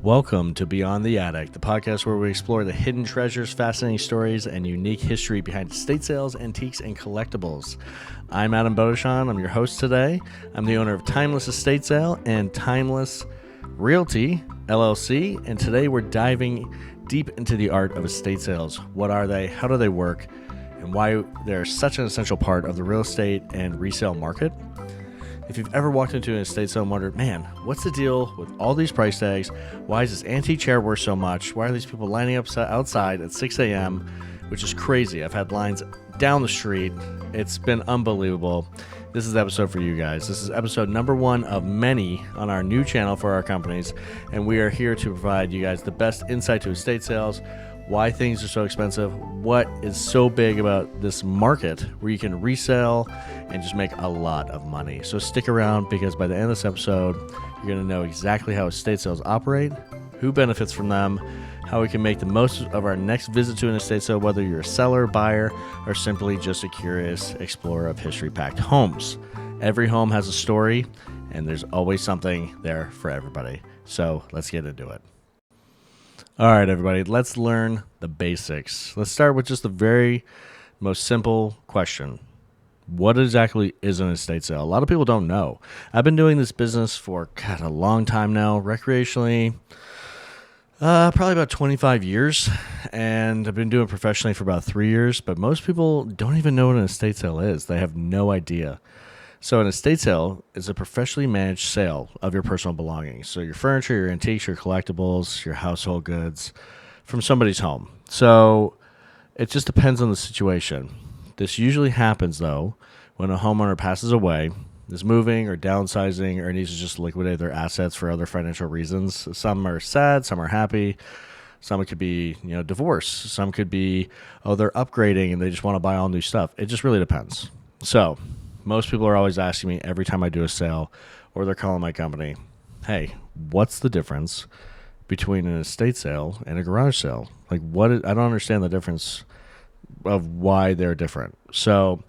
Welcome to Beyond the Attic, the podcast where we explore the hidden treasures, fascinating stories, and unique history behind estate sales, antiques, and collectibles. I'm Adam Bodeshan. I'm your host today. I'm the owner of Timeless Estate Sale and Timeless Realty, LLC, and today we're diving deep into the art of estate sales. What are they? How do they work? And why they're such an essential part of the real estate and resale market. If you've ever walked into an estate sale and wondered, man, what's the deal with all these price tags? Why is this antique chair worth so much? Why are these people lining up outside at 6 a.m., which is crazy. I've had lines down the street. It's been unbelievable. This is the episode for you guys. This is episode number 1 of many on our new channel for our companies, and we are here to provide you guys the best insight to estate sales, why things are so expensive, what is so big about this market where you can resell and just make a lot of money. So stick around, because by the end of this episode, you're going to know exactly how estate sales operate, who benefits from them, how we can make the most of our next visit to an estate sale, whether you're a seller, buyer, or simply just a curious explorer of history-packed homes. Every home has a story, and there's always something there for everybody. So let's get into it. All right, everybody, let's learn the basics. Let's start with just the very most simple question. What exactly is an estate sale? A lot of people don't know. I've been doing this business for, a long time now, recreationally, probably about 25 years, and I've been doing it professionally for about 3 years, but most people don't even know what an estate sale is. They have no idea. So an estate sale is a professionally managed sale of your personal belongings. So your furniture, your antiques, your collectibles, your household goods from somebody's home. So it just depends on the situation. This usually happens, though, when a homeowner passes away, is moving or downsizing, or needs to just liquidate their assets for other financial reasons. Some are sad, some are happy. Some it could be, divorce. Some could be, they're upgrading and they just want to buy all new stuff. It just really depends. So most people are always asking me every time I do a sale, or they're calling my company, hey, what's the difference between an estate sale and a garage sale? I don't understand the difference of why they're different. So,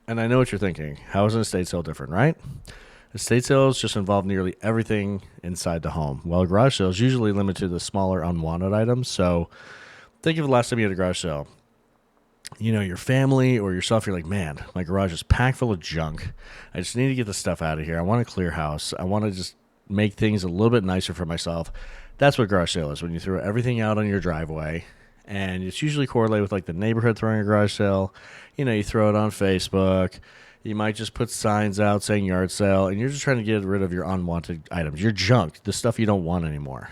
and I know what you're thinking. How is an estate sale different, right? Estate sales just involve nearly everything inside the home, while a garage sale is usually limited to the smaller unwanted items. So think of the last time you had a garage sale. Your family or yourself, you're like, man, my garage is packed full of junk. I just need to get the stuff out of here. I want to clear house. I want to just make things a little bit nicer for myself. That's what garage sale is, when you throw everything out on your driveway. And it's usually correlated with the neighborhood throwing a garage sale. You throw it on Facebook. You might just put signs out saying yard sale, and you're just trying to get rid of your unwanted items, your junk, the stuff you don't want anymore.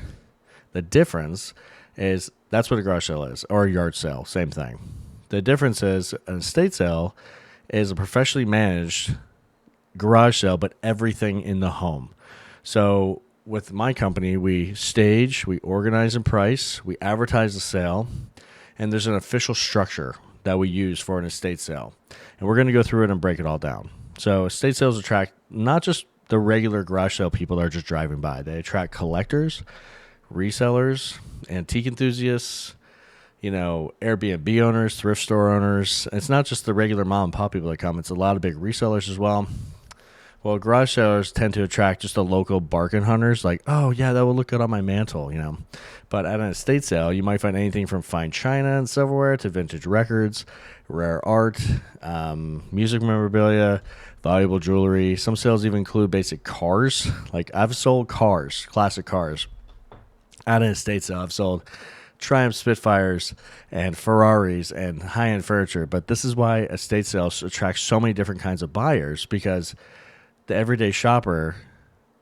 The difference is that's what a garage sale is, or a yard sale, same thing. The difference is an estate sale is a professionally managed garage sale, but everything in the home. So with my company, we stage, we organize and price, we advertise the sale, and there's an official structure that we use for an estate sale. And we're going to go through it and break it all down. So estate sales attract not just the regular garage sale people that are just driving by. They attract collectors, resellers, antique enthusiasts, Airbnb owners, thrift store owners. It's not just the regular mom and pop people that come. It's a lot of big resellers as well. Well, garage sellers tend to attract just the local bargain hunters, like, oh, yeah, that would look good on my mantle, But at an estate sale, you might find anything from fine china and silverware to vintage records, rare art, music memorabilia, valuable jewelry. Some sales even include basic cars. Like, I've sold cars, classic cars. At an estate sale, I've sold Triumph Spitfires and Ferraris and high-end furniture. But this is why estate sales attract so many different kinds of buyers, because the everyday shopper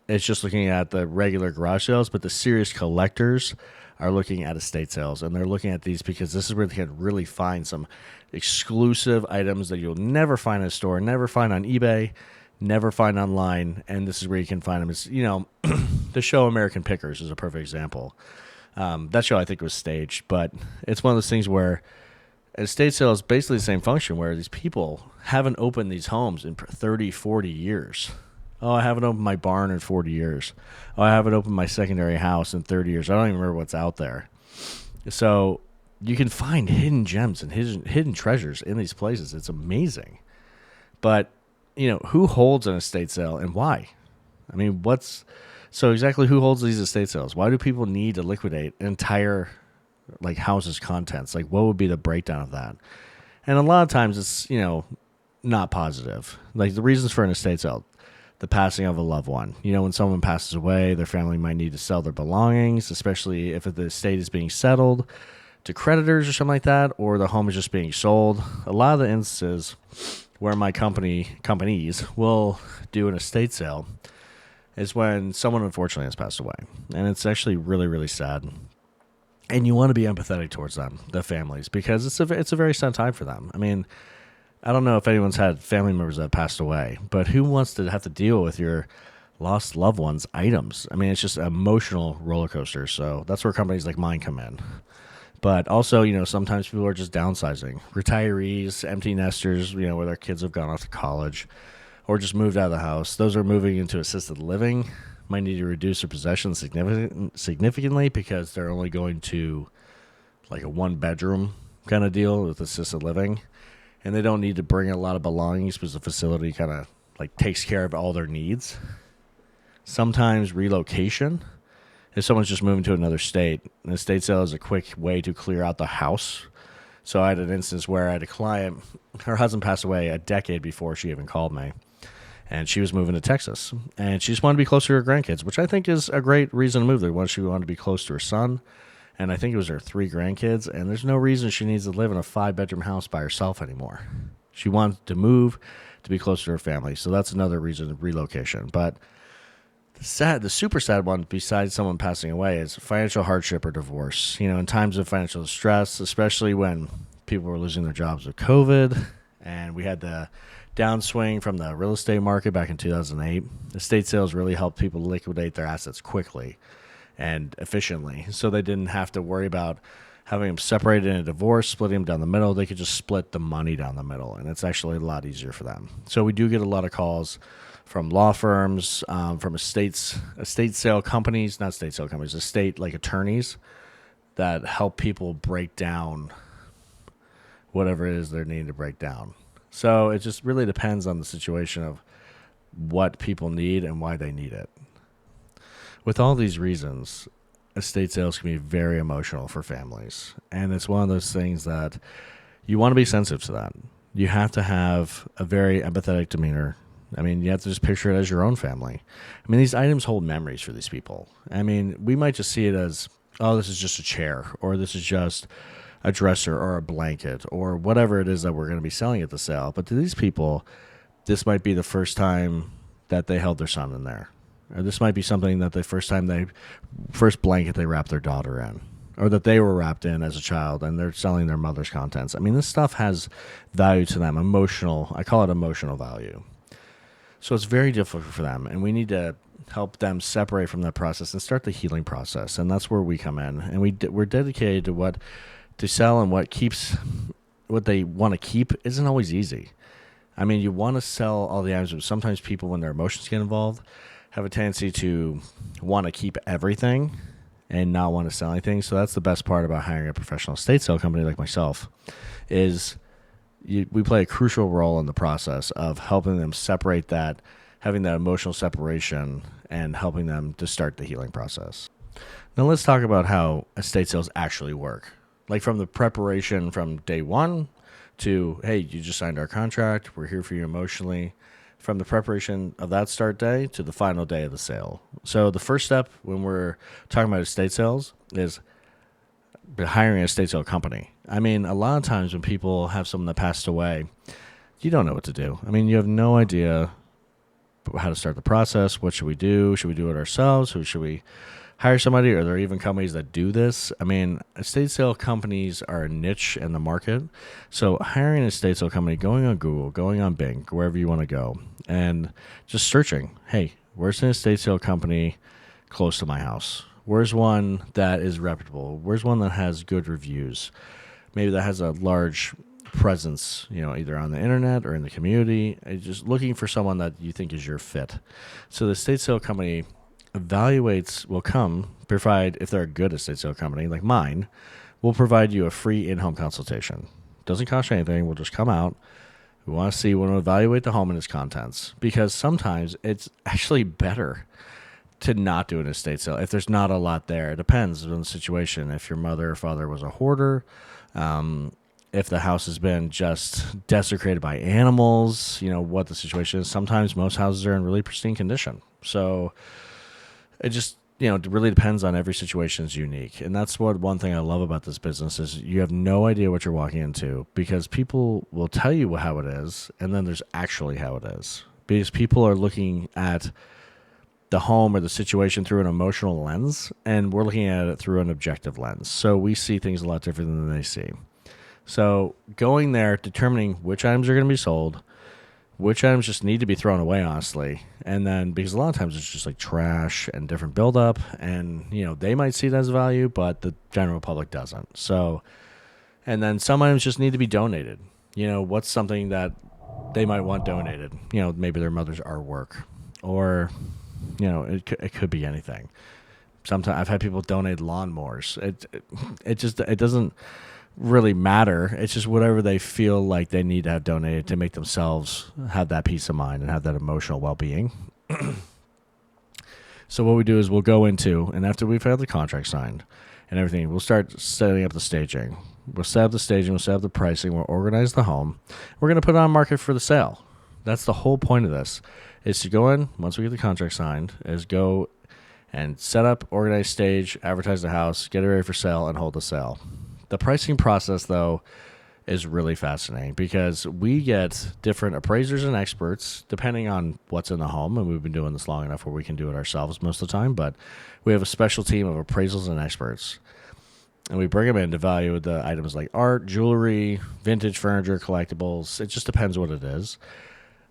is just looking at the regular garage sales, but the serious collectors are looking at estate sales, and they're looking at these because this is where they can really find some exclusive items that you'll never find in a store, never find on eBay, never find online, and this is where you can find them. It's, the show American Pickers is a perfect example. That show, I think, was staged, but it's one of those things where an estate sale is basically the same function, where these people haven't opened these homes in 30, 40 years. Oh, I haven't opened my barn in 40 years. Oh, I haven't opened my secondary house in 30 years. I don't even remember what's out there. So you can find hidden gems and hidden treasures in these places. It's amazing. But, who holds an estate sale and why? I mean, So exactly who holds these estate sales? Why do people need to liquidate an entire like house's contents? Like what would be the breakdown of that? And a lot of times it's, not positive. Like the reasons for an estate sale, the passing of a loved one. When someone passes away, their family might need to sell their belongings, especially if the estate is being settled to creditors or something like that, or the home is just being sold. A lot of the instances where my companies will do an estate sale is when someone unfortunately has passed away. And it's actually really, really sad. And you want to be empathetic towards them, the families, because it's a very sad time for them. I mean, I don't know if anyone's had family members that passed away, but who wants to have to deal with your lost loved ones' items? I mean, it's just an emotional roller coaster. So that's where companies like mine come in. But also, sometimes people are just downsizing. Retirees, empty nesters, where their kids have gone off to college or just moved out of the house. Those are moving into assisted living. Might need to reduce their possessions significantly because they're only going to like a 1-bedroom kind of deal with assisted living. And they don't need to bring a lot of belongings because the facility kind of like takes care of all their needs. Sometimes relocation. If someone's just moving to another state, an estate sale is a quick way to clear out the house. So I had an instance where I had a client, her husband passed away a decade before she even called me. And she was moving to Texas. And she just wanted to be closer to her grandkids, which I think is a great reason to move there. She wanted to be close to her son. And I think it was her 3 grandkids. And there's no reason she needs to live in a 5-bedroom house by herself anymore. She wanted to move to be closer to her family. So that's another reason of relocation. But the super sad one, besides someone passing away, is financial hardship or divorce. In times of financial distress, especially when people were losing their jobs with COVID, and we had the downswing from the real estate market back in 2008, estate sales really helped people liquidate their assets quickly and efficiently. So they didn't have to worry about having them separated in a divorce, splitting them down the middle. They could just split the money down the middle, and it's actually a lot easier for them. So we do get a lot of calls from law firms, from estate sale companies, not estate sale companies, estate like attorneys that help people break down whatever it is they're needing to break down. So it just really depends on the situation of what people need and why they need it. With all these reasons, estate sales can be very emotional for families. And it's one of those things that you want to be sensitive to that. You have to have a very empathetic demeanor. I mean, you have to just picture it as your own family. I mean, these items hold memories for these people. I mean, we might just see it as, oh, this is just a chair, or this is just a dresser or a blanket or whatever it is that we're going to be selling at the sale. But to these people, this might be the first time that they held their son in there. Or this might be something that the first blanket they wrapped their daughter in, or that they were wrapped in as a child, and they're selling their mother's contents. I mean, this stuff has value to them, I call it emotional value. So it's very difficult for them, and we need to help them separate from that process and start the healing process. And that's where we come in, and we're dedicated to what to sell, and what they want to keep isn't always easy. I mean, you want to sell all the items, but sometimes people, when their emotions get involved, have a tendency to want to keep everything and not want to sell anything. So that's the best part about hiring a professional estate sale company like myself, is we play a crucial role in the process of helping them separate that, having that emotional separation, and helping them to start the healing process. Now let's talk about how estate sales actually work. Like from the preparation from day one to, hey, you just signed our contract, we're here for you emotionally. From the preparation of that start day to the final day of the sale. So the first step when we're talking about estate sales is hiring an estate sale company. I mean, a lot of times when people have someone that passed away, you don't know what to do. I mean, you have no idea how to start the process. What should we do? Should we do it ourselves? Who should we hire somebody? Are there even companies that do this? I mean, estate sale companies are a niche in the market. So hiring an estate sale company, going on Google, going on Bing, wherever you want to go, and just searching, hey, where's an estate sale company close to my house? Where's one that is reputable? Where's one that has good reviews? Maybe that has a large presence, either on the internet or in the community. Just looking for someone that you think is your fit. So the estate sale company provide, if they're a good estate sale company like mine, we'll provide you a free in-home consultation. Doesn't cost you anything. We'll just come out. We want to evaluate the home and its contents, because sometimes it's actually better to not do an estate sale if there's not a lot there. It depends on the situation. If your mother or father was a hoarder, if the house has been just desecrated by animals, what the situation is. Sometimes most houses are in really pristine condition. So it just, it really depends on every situation is unique. And that's one thing I love about this business is you have no idea what you're walking into because people will tell you how it is. And then there's actually how it is because people are looking at the home or the situation through an emotional lens, and we're looking at it through an objective lens. So we see things a lot different than they see. So going there, determining which items are going to be sold, which items just need to be thrown away, honestly. And then, because a lot of times it's just like trash and different buildup, and, they might see it as value, but the general public doesn't. So, and then some items just need to be donated. What's something that they might want donated? Maybe their mother's artwork, or it could be anything. Sometimes I've had people donate lawnmowers. It doesn't really matter. It's just whatever they feel like they need to have donated to make themselves have that peace of mind and have that emotional well-being. So what we do is we'll go into, and after we've had the contract signed and everything, we'll start setting up the staging. We'll set up the staging, we'll set up the pricing, we'll organize the home. We're going to put it on market for the sale. That's the whole point of this, is to go in, once we get the contract signed, is go and set up, organize, stage, advertise the house, get it ready for sale, and hold the sale. The pricing process, though, is really fascinating because we get different appraisers and experts depending on what's in the home, and we've been doing this long enough where we can do it ourselves most of the time, but we have a special team of appraisals and experts, and we bring them in to value the items like art, jewelry, vintage furniture, collectibles. It just depends what it is.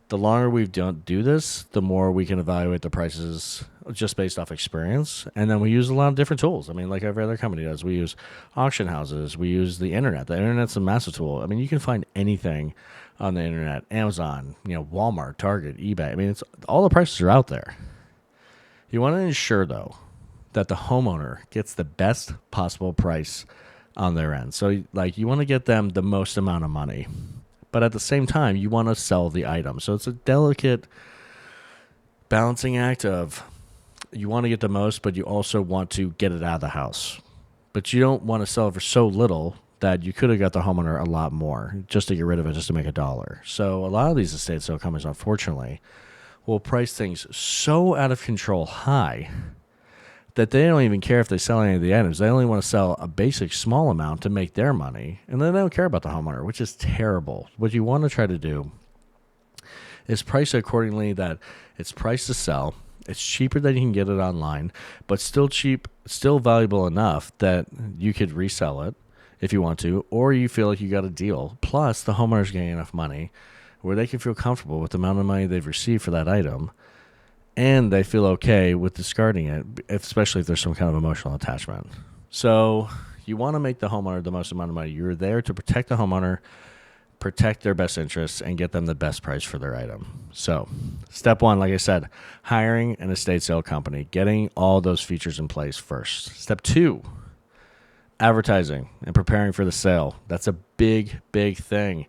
The longer we don't do this, the more we can evaluate the prices just based off experience. And then we use a lot of different tools. I mean, like every other company does. We use auction houses. We use the internet. The internet's a massive tool. I mean, you can find anything on the internet. Amazon, Walmart, Target, eBay. I mean, all the prices are out there. You want to ensure, though, that the homeowner gets the best possible price on their end. So, you want to get them the most amount of money. But at the same time, you want to sell the item. So it's a delicate balancing act of you want to get the most, but you also want to get it out of the house. But you don't want to sell it for so little that you could have got the homeowner a lot more just to get rid of it, just to make $1. So a lot of these estate sale companies, unfortunately, will price things so out of control high that they don't even care if they sell any of the items. They only want to sell a basic small amount to make their money, and then they don't care about the homeowner, which is terrible. What you want to try to do is price it accordingly that it's priced to sell. It's cheaper than you can get it online, but still cheap, still valuable enough that you could resell it if you want to, or you feel like you got a deal. Plus, the homeowner's getting enough money where they can feel comfortable with the amount of money they've received for that item, and they feel okay with discarding it, especially if there's some kind of emotional attachment. So you want to make the homeowner the most amount of money. You're there to protect the homeowner, protect their best interests, and get them the best price for their item. So step one, like I said, hiring an estate sale company, getting all those features in place first. Step two, advertising and preparing for the sale. That's a big, big thing.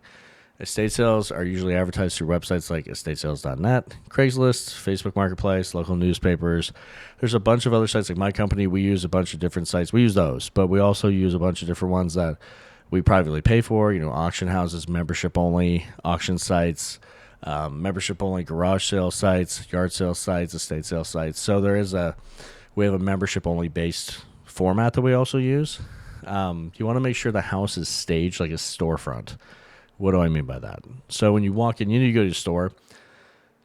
Estate sales are usually advertised through websites like estatesales.net, Craigslist, Facebook Marketplace, local newspapers. There's a bunch of other sites like my company. We use a bunch of different sites. We use those, but we also use a bunch of different ones that we privately pay for, auction houses, membership-only auction sites, membership-only garage sale sites, yard sale sites, estate sale sites. So we have a membership-only based format that we also use. You want to make sure the house is staged like a storefront. What do I mean by that? So when you walk in, you go to the store,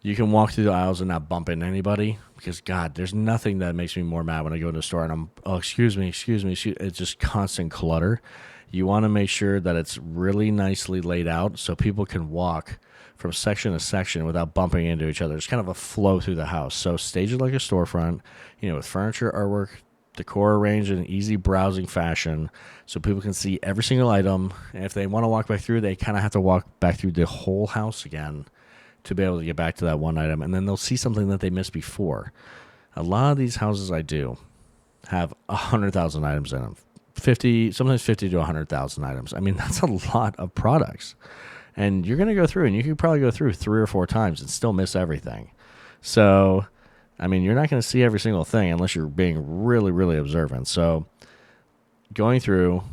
you can walk through the aisles and not bump into anybody because, God, there's nothing that makes me more mad when I go to the store and excuse me. It's just constant clutter. You want to make sure that it's really nicely laid out so people can walk from section to section without bumping into each other. It's kind of a flow through the house. So stage it like a storefront, with furniture, artwork, decor arranged in an easy browsing fashion so people can see every single item. And if they want to walk back through, they kind of have to walk back through the whole house again to be able to get back to that one item. And then they'll see something that they missed before. A lot of these houses I do have 100,000 items in them. Sometimes 50 to 100,000 items. I mean, that's a lot of products. And you're going to go through, and you can probably go through 3 or 4 times and still miss everything. So I mean, you're not going to see every single thing unless you're being really, really observant. So going through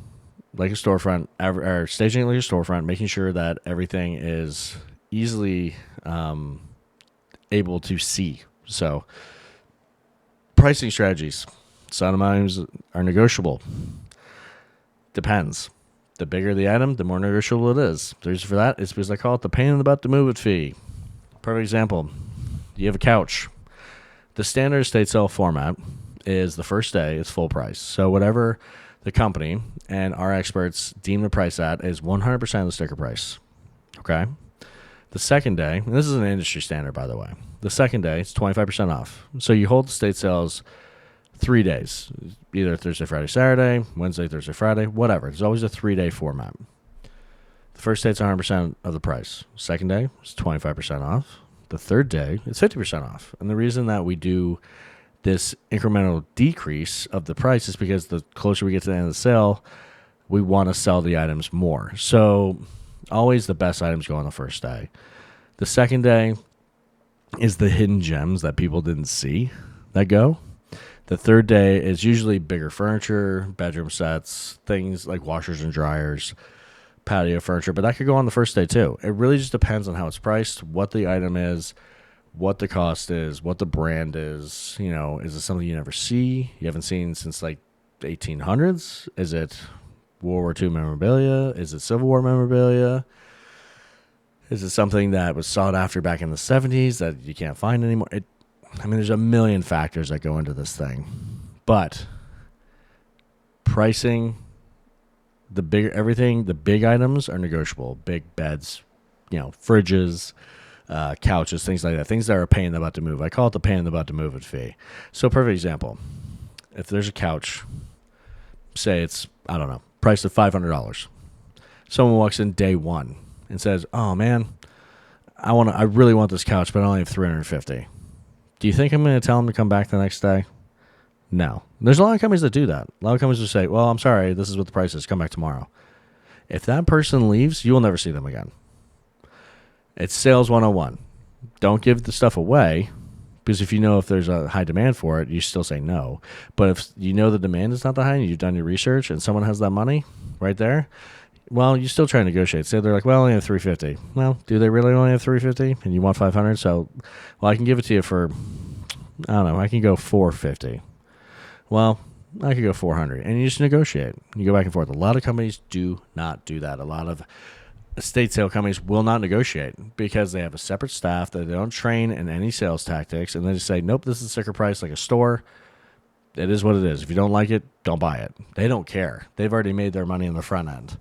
like a storefront, or staging it like a storefront, making sure that everything is easily able to see. So pricing strategies. Some items are negotiable. Depends. The bigger the item, the more negotiable it is. The reason for that is because I call it the pain in the butt to move it fee. Perfect example. You have a couch. The standard estate sale format is the first day is full price. So whatever the company and our experts deem the price at is 100% of the sticker price. Okay? The second day, and this is an industry standard, by the way. The second day, it's 25% off. So you hold the estate sales 3 days, either Thursday, Friday, Saturday, Wednesday, Thursday, Friday, whatever. There's always a 3-day format. The first day, it's 100% of the price. Second day, it's 25% off. The third day, it's 50% off. And the reason that we do this incremental decrease of the price is because the closer we get to the end of the sale, we want to sell the items more. So always the best items go on the first day. The second day is the hidden gems that people didn't see that go. The third day is usually bigger furniture, bedroom sets, things like washers and dryers, patio furniture, but that could go on the first day too. It really just depends on how it's priced, what the item is, what the cost is, what the brand is. You know, is it something you never see, you haven't seen since like the 1800s? Is it World War II memorabilia? Is it Civil War memorabilia? Is it something that was sought after back in the 70s that you can't find anymore? There's a million factors that go into this thing, but pricing, the big items are negotiable. Big beds, fridges, couches, things like that. Things that are a pain in the butt to move. I call it the pain in the butt to move it fee. So perfect example. If there's a couch, say it's, I don't know, priced at $500. Someone walks in day one and says, "Oh man, I really want this couch, but I only have $350. Do you think I'm going to tell them to come back the next day? No. There's a lot of companies that do that. A lot of companies will say, "Well, I'm sorry, this is what the price is. Come back tomorrow." If that person leaves, you will never see them again. It's sales 101. Don't give the stuff away, because if you know if there's a high demand for it, you still say no. But if you know the demand is not that high and you've done your research and someone has that money right there, well, you still try to negotiate. Say they're like, "Well, I only have $350. Well, do they really only have $350? And you want $500? So, well, I can give it to you for, I don't know, I can go $450. Well, I could go $400. And you just negotiate. You go back and forth. A lot of companies do not do that. A lot of estate sale companies will not negotiate because they have a separate staff that they don't train in any sales tactics. And they just say, "Nope, this is a sticker price like a store. It is what it is. If you don't like it, don't buy it." They don't care. They've already made their money on the front end.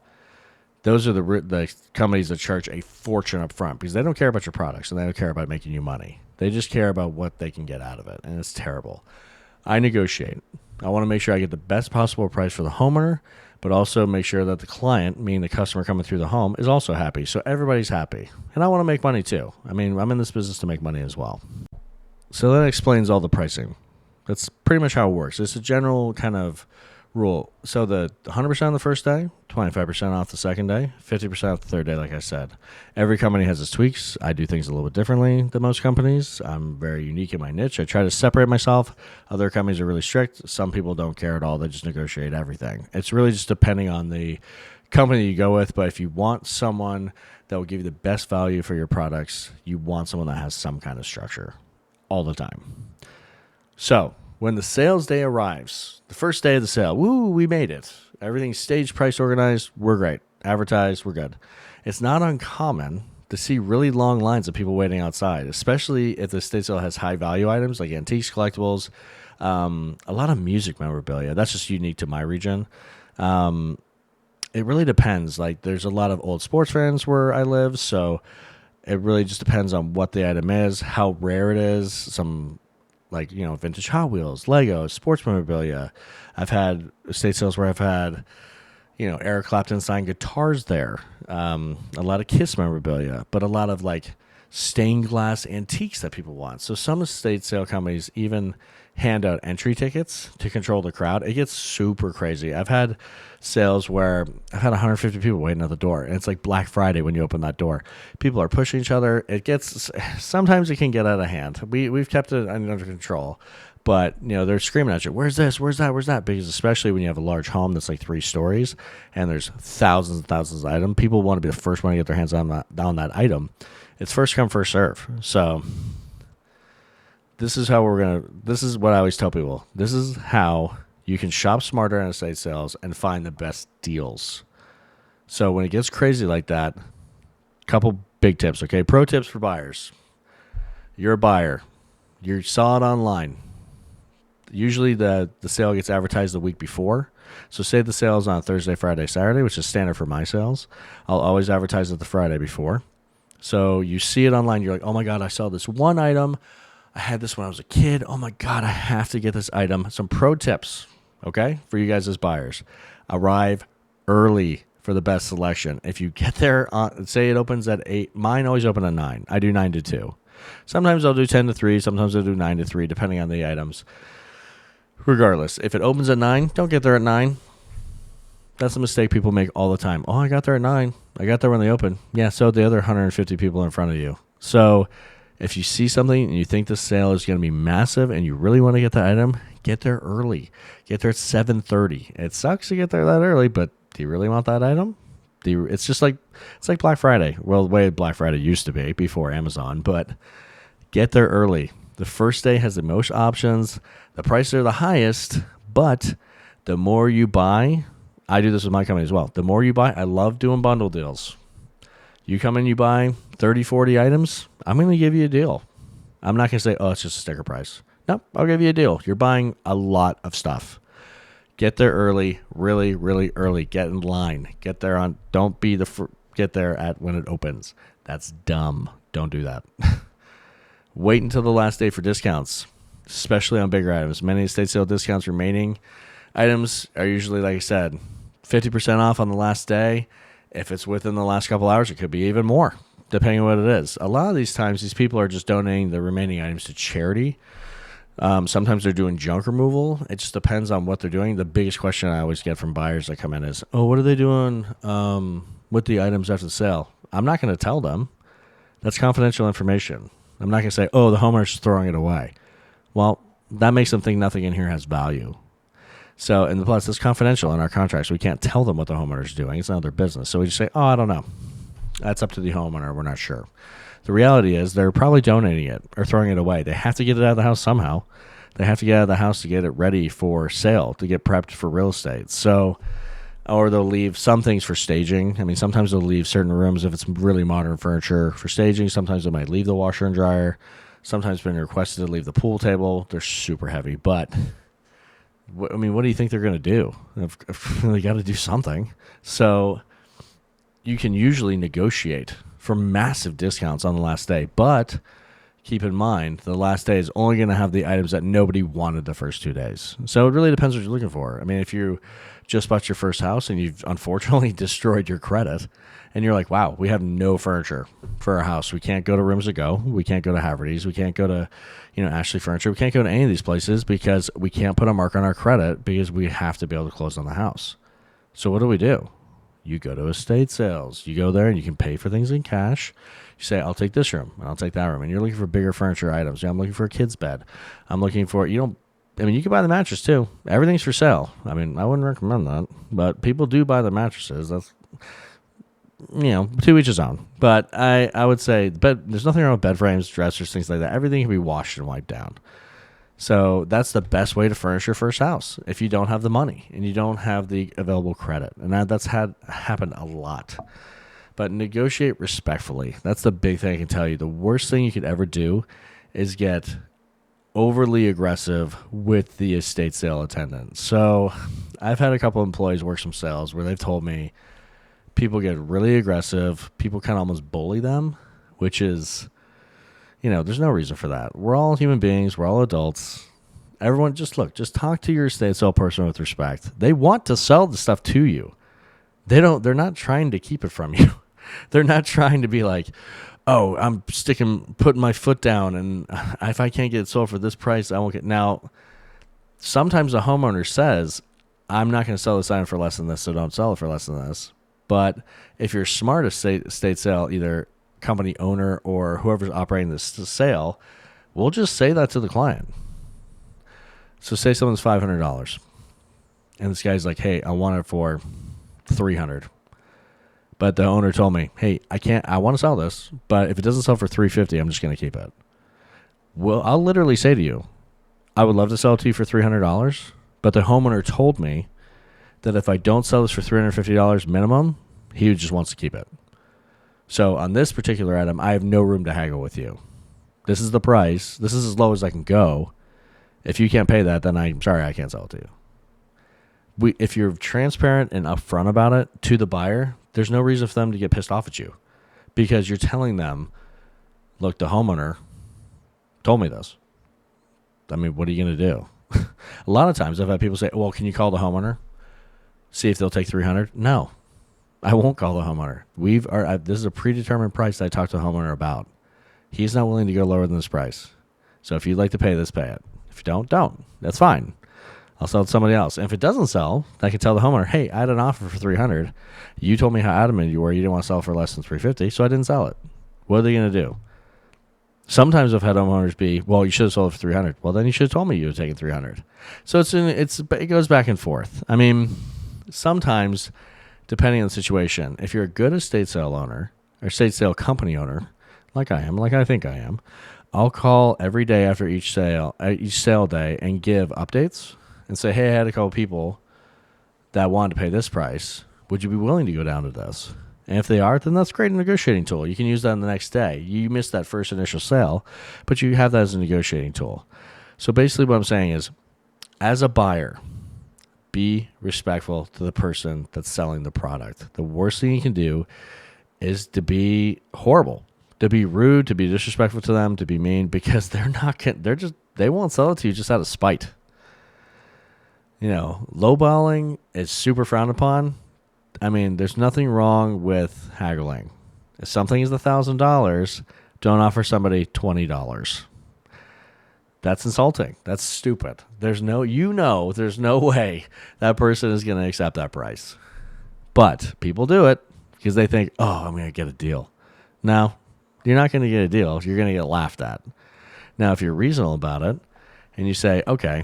Those are the companies that charge a fortune up front because they don't care about your products and they don't care about making you money. They just care about what they can get out of it, and it's terrible. I negotiate. I want to make sure I get the best possible price for the homeowner, but also make sure that the client, meaning the customer coming through the home, is also happy. So everybody's happy. And I want to make money too. I'm in this business to make money as well. So that explains all the pricing. That's pretty much how it works. It's a general kind of rule. So the 100% on the first day, 25% off the second day, 50% off the third day, like I said. Every company has its tweaks. I do things a little bit differently than most companies. I'm very unique in my niche. I try to separate myself. Other companies are really strict. Some people don't care at all. They just negotiate everything. It's really just depending on the company you go with. But if you want someone that will give you the best value for your products, you want someone that has some kind of structure all the time. So when the sales day arrives, the first day of the sale, woo, we made it. Everything's staged, priced, organized. We're great. Advertised, we're good. It's not uncommon to see really long lines of people waiting outside, especially if the estate sale has high value items like antiques, collectibles, a lot of music memorabilia. That's just unique to my region. It really depends. Like there's a lot of old sports fans where I live, so it really just depends on what the item is, how rare it is. Some vintage Hot Wheels, Legos, sports memorabilia. I've had estate sales where I've had, Eric Clapton signed guitars there. A lot of Kiss memorabilia, but a lot of stained glass antiques that people want. So some estate sale companies even hand out entry tickets to control the crowd. It gets super crazy. I've had sales where I've had 150 people waiting at the door, and it's like Black Friday when you open that door. People are pushing each other. Sometimes it can get out of hand. We've kept it under control, but they're screaming at you, where's this, where's that, where's that? Because especially when you have a large home that's like 3 stories and there's thousands and thousands of items, people want to be the first one to get their hands on that item. It's first come, first serve. So this is what I always tell people. This is how you can shop smarter on estate sales and find the best deals. So when it gets crazy like that, couple big tips, okay? Pro tips for buyers. You're a buyer. You saw it online. Usually the sale gets advertised the week before. So say the sale is on Thursday, Friday, Saturday, which is standard for my sales. I'll always advertise it the Friday before. So you see it online. You're like, oh my God, I saw this one item. I had this when I was a kid. Oh my God, I have to get this item. Some pro tips, okay, for you guys as buyers. Arrive early for the best selection. If you get there, say it opens at 8. Mine always open at 9. I do 9 to 2. Sometimes I'll do 10 to 3. Sometimes I'll do 9 to 3, depending on the items. Regardless, if it opens at 9, don't get there at 9. That's a mistake people make all the time. Oh, I got there at 9. I got there when they open. Yeah, so the other 150 people in front of you. So if you see something and you think the sale is going to be massive and you really want to get the item, get there early. Get there at 7:30. It sucks to get there that early, but do you really want that item? It's like Black Friday. Well, the way Black Friday used to be before Amazon, but get there early. The first day has the most options. The prices are the highest, but the more you buy, I do this with my company as well. The more you buy, I love doing bundle deals. You come in, you buy 30, 40 items, I'm going to give you a deal. I'm not going to say, oh, it's just a sticker price. Nope, I'll give you a deal. You're buying a lot of stuff. Get there early, really, really early. Get in line. Get there on. Don't be get there at when it opens. That's dumb. Don't do that. Wait until the last day for discounts, especially on bigger items. Many estate sale discounts remaining. Items are usually, like I said, 50% off on the last day. If it's within the last couple hours, it could be even more, depending on what it is. A lot of these times, these people are just donating the remaining items to charity. Sometimes they're doing junk removal. It just depends on what they're doing. The biggest question I always get from buyers that come in is, oh, what are they doing with the items after the sale? I'm not going to tell them. That's confidential information. I'm not going to say, oh, the homeowner's throwing it away. Well, that makes them think nothing in here has value. So, and plus, it's confidential in our contracts. We can't tell them what the homeowner's doing. It's not their business. So we just say, oh, I don't know. That's up to the homeowner. We're not sure. The reality is they're probably donating it or throwing it away. They have to get it out of the house somehow. They have to get out of the house to get it ready for sale, to get prepped for real estate. So, or they'll leave some things for staging. I mean, sometimes they'll leave certain rooms if it's really modern furniture for staging. Sometimes they might leave the washer and dryer. Sometimes been requested to leave the pool table. They're super heavy. But, I mean, what do you think they're going to do? They got to do something. So you can usually negotiate for massive discounts on the last day. But keep in mind, the last day is only going to have the items that nobody wanted the first 2 days. So it really depends what you're looking for. I mean, if you just bought your first house and you've unfortunately destroyed your credit and you're like, wow, we have no furniture for our house. We can't go to Rooms to Go. We can't go to Haverty's. We can't go to, Ashley Furniture. We can't go to any of these places because we can't put a mark on our credit because we have to be able to close on the house. So what do? You go to estate sales. You go there and you can pay for things in cash. You say, I'll take this room and I'll take that room. And you're looking for bigger furniture items. Yeah, I'm looking for a kid's bed. I'm looking for, you can buy the mattress too. Everything's for sale. I mean, I wouldn't recommend that, but people do buy the mattresses. That's, to each his own. But I would say there's nothing wrong with bed frames, dressers, things like that. Everything can be washed and wiped down. So that's the best way to furnish your first house if you don't have the money and you don't have the available credit. And that's happened a lot. But negotiate respectfully. That's the big thing I can tell you. The worst thing you could ever do is get overly aggressive with the estate sale attendant. So I've had a couple employees work some sales where they've told me people get really aggressive. People kind of almost bully them, which is, there's no reason for that. We're all human beings. We're all adults. Everyone, just talk to your estate sale person with respect. They want to sell the stuff to you. They're not trying to keep it from you. They're not trying to be like, oh, putting my foot down, and if I can't get it sold for this price, I won't get. Now, Sometimes the homeowner says, I'm not going to sell this item for less than this, so don't sell it for less than this. But if you're smart estate sale, either company owner or whoever's operating this sale, we'll just say that to the client. So say someone's $500 and this guy's like, hey, I want it for $300. But the owner told me, hey, I want to sell this, but if it doesn't sell for $350, I'm just going to keep it. Well, I'll literally say to you, I would love to sell it to you for $300, but the homeowner told me that if I don't sell this for $350 minimum, he just wants to keep it. So on this particular item, I have no room to haggle with you. This is the price. This is as low as I can go. If you can't pay that, then I'm sorry, I can't sell it to you. If you're transparent and upfront about it to the buyer, there's no reason for them to get pissed off at you because you're telling them, look, the homeowner told me this. I mean, what are you going to do? A lot of times I've had people say, well, can you call the homeowner? See if they'll take $300? No, I won't call the homeowner. This is a predetermined price that I talked to the homeowner about. He's not willing to go lower than this price. So if you'd like to pay this, pay it. If you don't. That's fine. I'll sell it to somebody else. And if it doesn't sell, I can tell the homeowner, hey, I had an offer for $300. You told me how adamant you were. You didn't want to sell it for less than $350, so I didn't sell it. What are they going to do? Sometimes I've had homeowners be, well, you should have sold it for $300. Well, then you should have told me you were taking $300. So it goes back and forth. I mean, sometimes, depending on the situation, if you're a good estate sale owner or estate sale company owner, like I think I am, I'll call every day after each sale day and give updates and say, hey, I had a couple people that wanted to pay this price. Would you be willing to go down to this? And if they are, then that's a great negotiating tool. You can use that on the next day. You missed that first initial sale, but you have that as a negotiating tool. So basically what I'm saying is, as a buyer, be respectful to the person that's selling the product. The worst thing you can do is to be horrible, to be rude, to be disrespectful to them, to be mean, because they won't sell it to you just out of spite. Lowballing is super frowned upon. I mean, there's nothing wrong with haggling. If something is $1,000, don't offer somebody $20. That's insulting. That's stupid. There's no way that person is going to accept that price. But people do it because they think, oh, I'm going to get a deal. No, you're not going to get a deal. You're going to get laughed at. Now, if you're reasonable about it and you say, okay,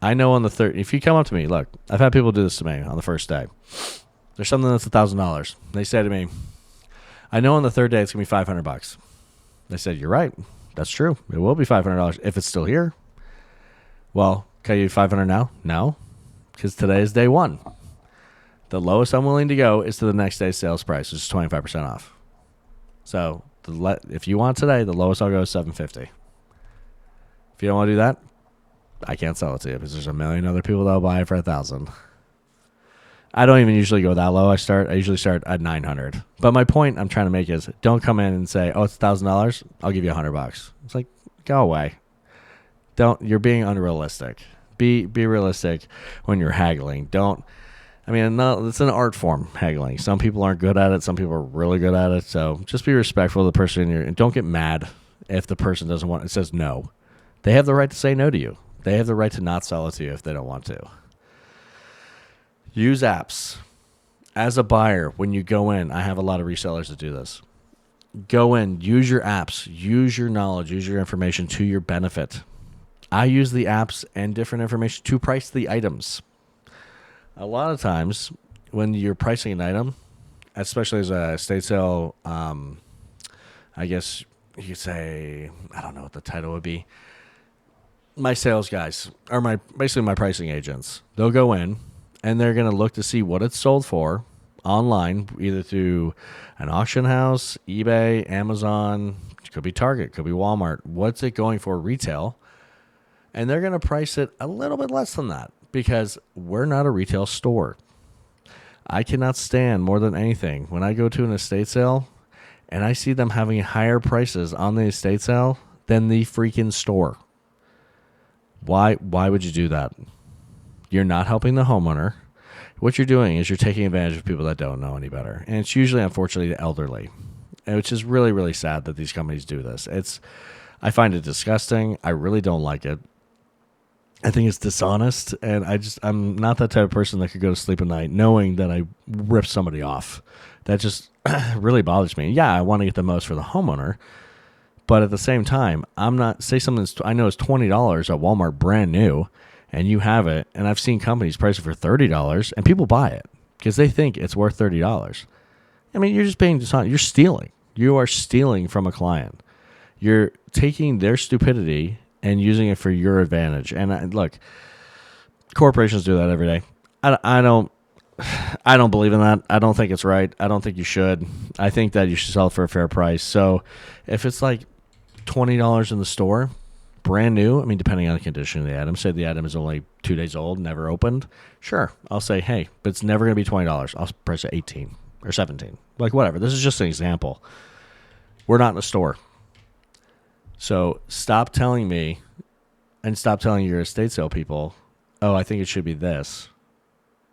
I know on the third, if you come up to me, look, I've had people do this to me on the first day. There's something that's $1,000. They say to me, I know on the third day it's going to be $500. They said, you're right. That's true. It will be $500 if it's still here. Well, can I give you $500 now? No, because today is day one. The lowest I'm willing to go is to the next day's sales price, which is 25% off. So if you want today, the lowest I'll go is $750. If you don't want to do that, I can't sell it to you because there's a million other people that will buy it for $1,000. I don't even usually go that low. I usually start at $900. But my point I'm trying to make is, don't come in and say, "Oh, it's $1,000. I'll give you $100." It's like, go away. You're being unrealistic. Be realistic when you're haggling. It's an art form, haggling. Some people aren't good at it. Some people are really good at it. So just be respectful of the person and don't get mad if the person doesn't want it. Says no. They have the right to say no to you. They have the right to not sell it to you if they don't want to. Use apps. As a buyer, when you go in, I have a lot of resellers that do this. Go in, use your apps, use your knowledge, use your information to your benefit. I use the apps and different information to price the items. A lot of times, when you're pricing an item, especially as a estate sale, I guess you could say, I don't know what the title would be. My sales guys, or basically my pricing agents, they'll go in, and they're going to look to see what it's sold for online, either through an auction house, eBay, Amazon, could be Target, could be Walmart. What's it going for retail? And they're going to price it a little bit less than that because we're not a retail store. I cannot stand more than anything when I go to an estate sale and I see them having higher prices on the estate sale than the freaking store. Why would you do that? You're not helping the homeowner. What you're doing is you're taking advantage of people that don't know any better. And it's usually, unfortunately, the elderly, which is really, really sad that these companies do this. I find it disgusting. I really don't like it. I think it's dishonest, and I'm not that type of person that could go to sleep at night knowing that I ripped somebody off. That just really bothers me. Yeah, I want to get the most for the homeowner, but at the same time, I'm not, say something I know is $20 at Walmart brand new, and you have it, and I've seen companies price it for $30, and people buy it because they think it's worth $30. I mean, you're just being dishonest. You're stealing. You are stealing from a client. You're taking their stupidity and using it for your advantage. And look, corporations do that every day. I don't believe in that. I don't think it's right. I don't think you should. I think that you should sell it for a fair price. So if it's like $20 in the store, brand new, I mean, depending on the condition of the item, say the item is only 2 days old, never opened, sure, I'll say, hey, but it's never going to be $20. I'll price it 18 or 17, like whatever. This is just an example. We're not in a store. So stop telling me and stop telling your estate sale people, oh, I think it should be this.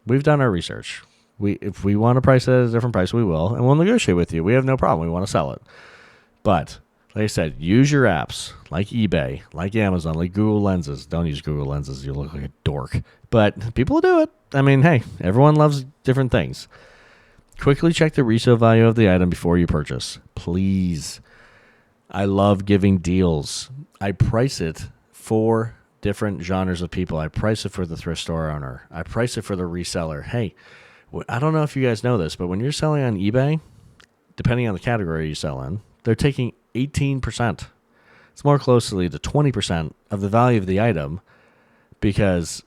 We've done our research. If we want to price it at a different price, we will, and we'll negotiate with you. We have no problem. We want to sell it. But like I said, use your apps like eBay, like Amazon, like Google Lenses. Don't use Google Lenses. You look like a dork. But people do it. I mean, hey, everyone loves different things. Quickly check the resale value of the item before you purchase. Please. I love giving deals. I price it for different genres of people. I price it for the thrift store owner. I price it for the reseller. Hey, I don't know if you guys know this, but when you're selling on eBay, depending on the category you sell in, they're taking 18%. It's more closely to 20% of the value of the item because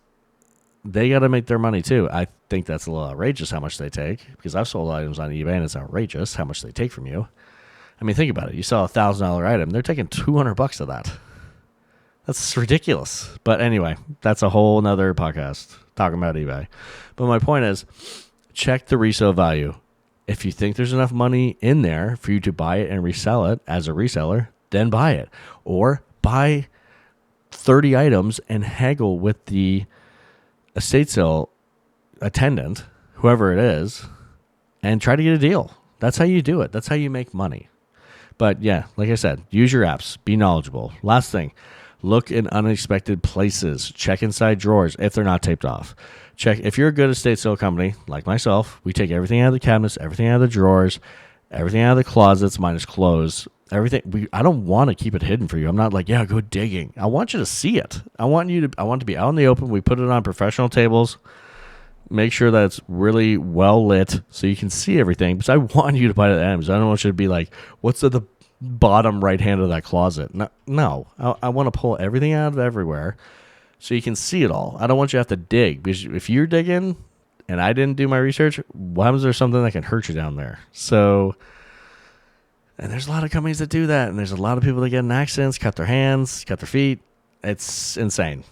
they got to make their money too. I think that's a little outrageous how much they take because I've sold items on eBay and it's outrageous how much they take from you. I mean, think about it. You sell $1,000 item. They're taking $200 of that. That's ridiculous. But anyway, that's a whole nother podcast talking about eBay. But my point is, check the resale value. If you think there's enough money in there for you to buy it and resell it as a reseller, then buy it. Or buy 30 items and haggle with the estate sale attendant, whoever it is, and try to get a deal. That's how you do it. That's how you make money. But yeah, like I said, use your apps. Be knowledgeable. Last thing, look in unexpected places. Check inside drawers if they're not taped off. Check if you're a good estate sale company like myself. We take everything out of the cabinets, everything out of the drawers, everything out of the closets minus clothes. Everything. I don't want to keep it hidden for you. I'm not like, yeah, go digging. I want you to see it. I want it to be out in the open. We put it on professional tables. Make sure that it's really well lit so you can see everything. Because I want you to buy the items. I don't want you to be like, what's at the bottom right hand of that closet? No. I want to pull everything out of everywhere so you can see it all. I don't want you to have to dig. Because if you're digging and I didn't do my research, what happens if there's something that can hurt you down there? So, and there's a lot of companies that do that. And there's a lot of people that get in accidents, cut their hands, cut their feet. It's insane.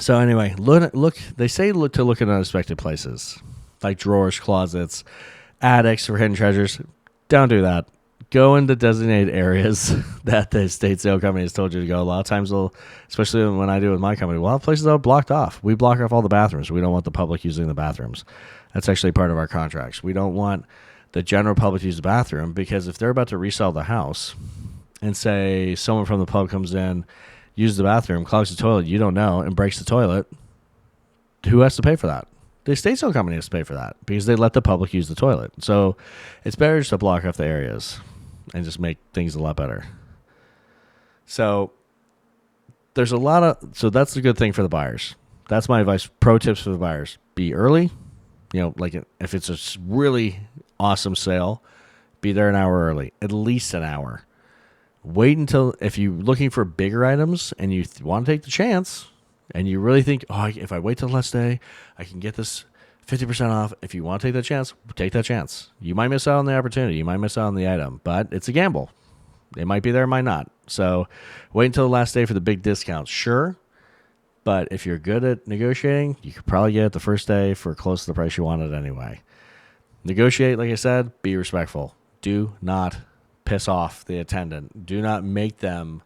So anyway, look. They say to look in unexpected places, like drawers, closets, attics for hidden treasures. Don't do that. Go into designated areas that the estate sale company has told you to go. A lot of times, especially when I do with my company, we'll have places that are blocked off. We block off all the bathrooms. We don't want the public using the bathrooms. That's actually part of our contracts. We don't want the general public to use the bathroom because if they're about to resell the house and say someone from the pub comes in, uses the bathroom, clogs the toilet, you don't know, and breaks the toilet, who has to pay for that? The estate sale company has to pay for that because they let the public use the toilet. So it's better just to block off the areas and just make things a lot better. So that's the good thing for the buyers. That's my advice. Pro tips for the buyers. Be early. Like if it's a really awesome sale, be there an hour early, at least an hour. Wait until, if you're looking for bigger items and you want to take the chance and you really think, if I wait till the last day, I can get this 50% off. If you want to take that chance, take that chance. You might miss out on the opportunity. You might miss out on the item, but it's a gamble. It might be there, it might not. So wait until the last day for the big discounts. Sure. But if you're good at negotiating, you could probably get it the first day for close to the price you wanted anyway. Negotiate, like I said, be respectful. Do not piss off the attendant. Do not make them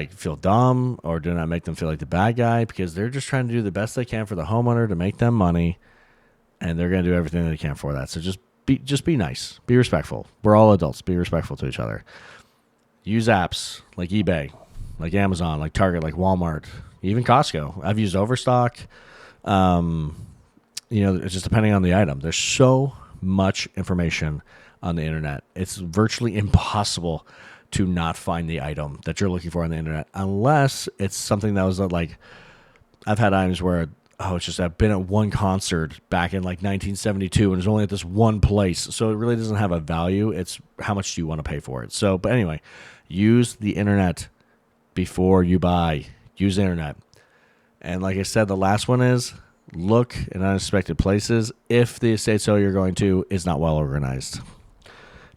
feel dumb or do not make them feel like the bad guy because they're just trying to do the best they can for the homeowner to make them money and they're going to do everything they can for that. So just be nice. Be respectful. We're all adults. Be respectful to each other. Use apps like eBay. like Amazon, like Target, like Walmart, even Costco. I've used Overstock. It's just depending on the item. There's so much information on the internet. It's virtually impossible to not find the item that you're looking for on the internet, unless it's something that was like, I've had items where, it's just I've been at one concert back in like 1972 and it's only at this one place. So it really doesn't have a value. It's how much do you want to pay for it? So, but anyway, use the internet before you buy. Use the internet. And like I said, the last one is look in unexpected places if the estate sale you're going to is not well organized.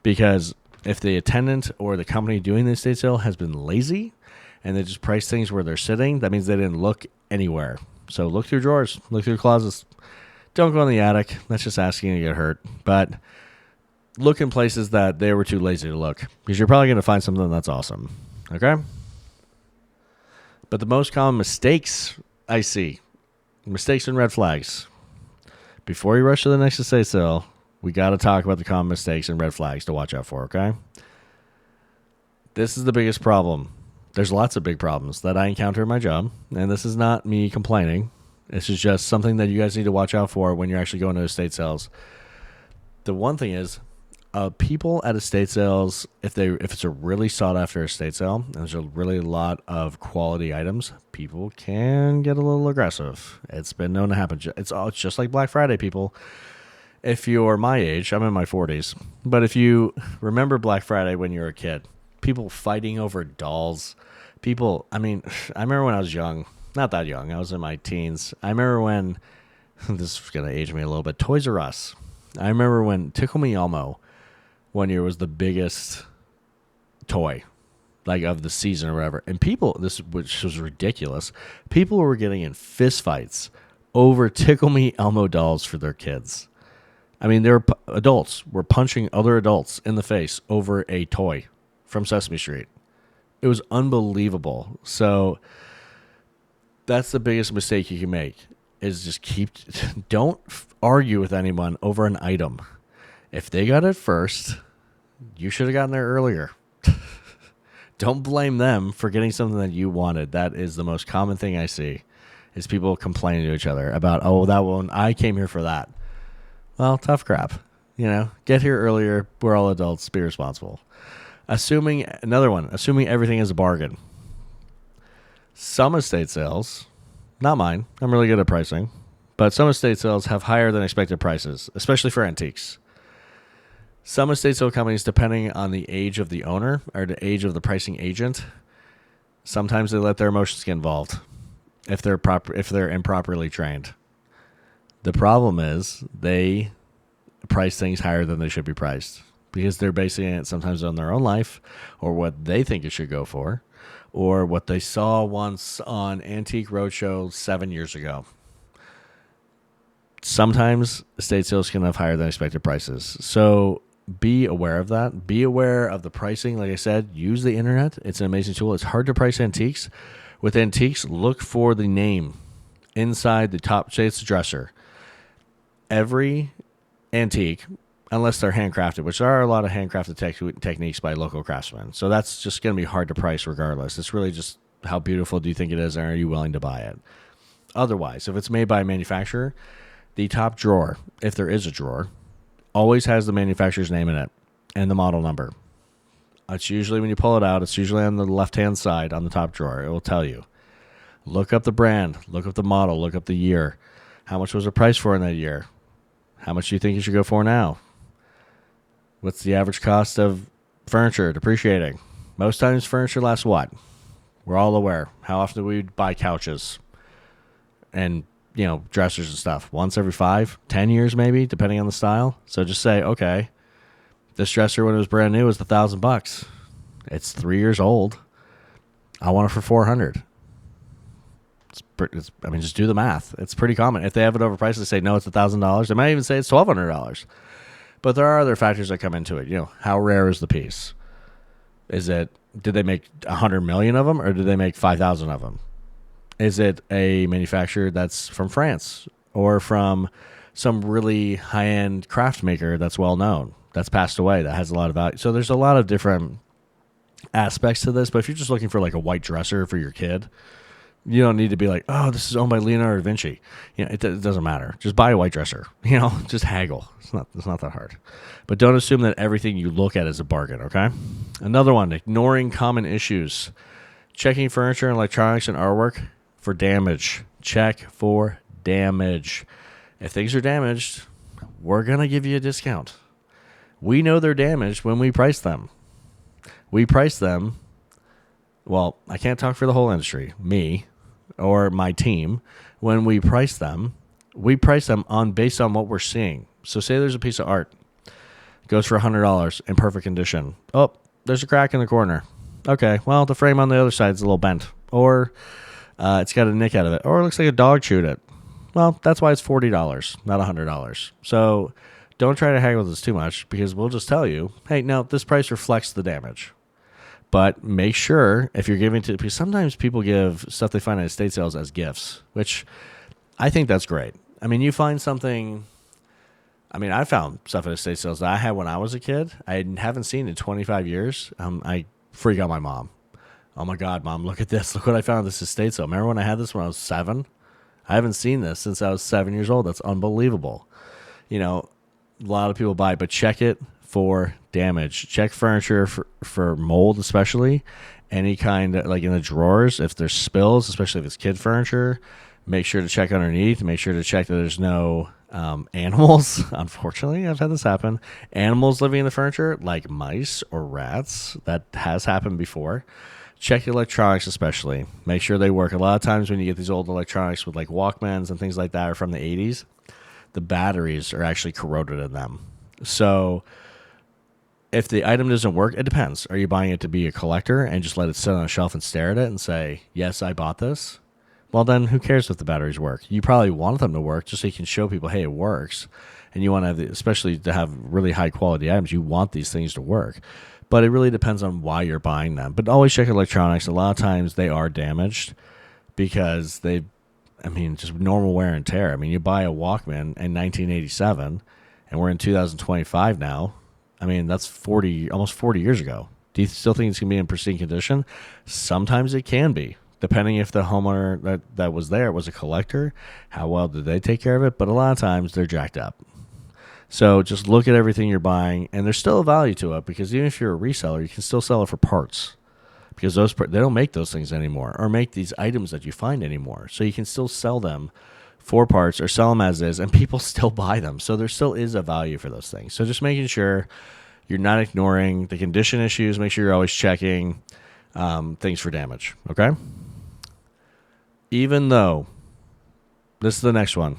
Because if the attendant or the company doing the estate sale has been lazy and they just price things where they're sitting, that means they didn't look anywhere. So look through drawers, look through closets. Don't go in the attic. That's just asking to get hurt. But look in places that they were too lazy to look, because you're probably going to find something that's awesome. Okay? But the most common mistakes I see, mistakes and red flags. Before you rush to the next estate sale, we got to talk about the common mistakes and red flags to watch out for, okay? This is the biggest problem. There's lots of big problems that I encounter in my job, and this is not me complaining. This is just something that you guys need to watch out for when you're actually going to estate sales. The one thing is, people at estate sales, if it's a really sought after estate sale, and there's a really lot of quality items, people can get a little aggressive. It's been known to happen. It's just like Black Friday, people. If you're my age, I'm in my 40s, but if you remember Black Friday when you were a kid, people fighting over dolls. I remember when I was young, not that young, I was in my teens. I remember when, this is going to age me a little bit, Toys R Us. I remember when Tickle Me Elmo one year was the biggest toy, like of the season or whatever. And which was ridiculous, people were getting in fist fights over Tickle Me Elmo dolls for their kids. Adults were punching other adults in the face over a toy from Sesame Street. It was unbelievable. So that's the biggest mistake you can make, is just don't argue with anyone over an item. If they got it first, you should have gotten there earlier. Don't blame them for getting something that you wanted. That is the most common thing I see, is people complaining to each other about, that one, I came here for that. Well, tough crap. Get here earlier. We're all adults. Be responsible. Assuming everything is a bargain. Some estate sales, not mine, I'm really good at pricing, but some estate sales have higher than expected prices, especially for antiques. Some estate sale companies, depending on the age of the owner or the age of the pricing agent, sometimes they let their emotions get involved if they're improperly trained. The problem is they price things higher than they should be priced, because they're basing it sometimes on their own life or what they think it should go for, or what they saw once on Antique Roadshow 7 years ago. Sometimes estate sales can have higher than expected prices. So be aware of that. Be aware of the pricing. Like I said, use the internet. It's an amazing tool. It's hard to price antiques. With antiques, look for the name inside the top, say it's a dresser. Every antique, unless they're handcrafted, which there are a lot of handcrafted techniques by local craftsmen. So that's just going to be hard to price regardless. It's really just how beautiful do you think it is, and are you willing to buy it? Otherwise, if it's made by a manufacturer, the top drawer, if there is a drawer, always has the manufacturer's name in it and the model number. It's usually, when you pull it out, it's usually on the left-hand side on the top drawer. It will tell you. Look up the brand, look up the model, look up the year. How much was the price for in that year? How much do you think you should go for now? What's the average cost of furniture depreciating? Most times furniture lasts what? We're all aware. How often do we buy couches and, dressers and stuff? Once every 5-10 years maybe, depending on the style. So just say, okay, this dresser when it was brand new was $1,000. It's 3 years old. I want it for $400. Just do the math. It's pretty common. If they have it overpriced, they say, no, it's $1,000. They might even say it's $1,200. But there are other factors that come into it. How rare is the piece? Did they make 100 million of them, or did they make 5,000 of them? Is it a manufacturer that's from France or from some really high-end craft maker that's well known, that's passed away, that has a lot of value? So there's a lot of different aspects to this. But if you're just looking for like a white dresser for your kid, you don't need to be like, oh, this is owned by Leonardo da Vinci. It doesn't matter. Just buy a white dresser. Just haggle. It's not that hard. But don't assume that everything you look at is a bargain, okay? Another one, ignoring common issues. Checking furniture and electronics and artwork for damage. Check for damage. If things are damaged, we're going to give you a discount. We know they're damaged when we price them. We price them. Well, I can't talk for the whole industry, me or my team. When we price them on based on what we're seeing. So say there's a piece of art, goes for $100 in perfect condition. Oh, there's a crack in the corner. Okay, well, the frame on the other side is a little bent, or it's got a nick out of it, or it looks like a dog chewed it. Well, that's why it's $40, not $100. So don't try to haggle this too much, because we'll just tell you, hey, no, this price reflects the damage. But make sure if you're giving to, because sometimes people give stuff they find at estate sales as gifts, which I think that's great. I mean, you find something. I mean, I found stuff at estate sales that I had when I was a kid. I haven't seen in 25 years. I freak out my mom. Oh my God, Mom, look at this. Look what I found at this estate sale. Remember when I had this when I was 7? I haven't seen this since I was 7 years old. That's unbelievable. A lot of people buy it, but check it for damage. Check furniture for mold, especially. Any kind of, like in the drawers, if there's spills, especially if it's kid furniture, make sure to check underneath. Make sure to check that there's no animals. Unfortunately, I've had this happen. Animals living in the furniture, like mice or rats. That has happened before. Check the electronics, especially. Make sure they work. A lot of times when you get these old electronics with like Walkmans and things like that are from the 80s, the batteries are actually corroded in them. So if the item doesn't work, it depends. Are you buying it to be a collector and just let it sit on a shelf and stare at it and say, yes, I bought this? Well, then who cares if the batteries work? You probably want them to work just so you can show people, hey, it works. And you want to have, especially to have really high quality items, you want these things to work. But it really depends on why you're buying them. But always check electronics. A lot of times they are damaged because just normal wear and tear. I mean, you buy a Walkman in 1987 and we're in 2025 now. I mean, that's almost 40 years ago. Do you still think it's going to be in pristine condition? Sometimes it can be, depending if the homeowner that was there was a collector. How well did they take care of it? But a lot of times they're jacked up. So just look at everything you're buying, and there's still a value to it, because even if you're a reseller, you can still sell it for parts, because they don't make those things anymore or make these items that you find anymore. So you can still sell them for parts or sell them as is, and people still buy them. So there still is a value for those things. So just making sure you're not ignoring the condition issues. Make sure you're always checking things for damage, okay? Even though, this is the next one,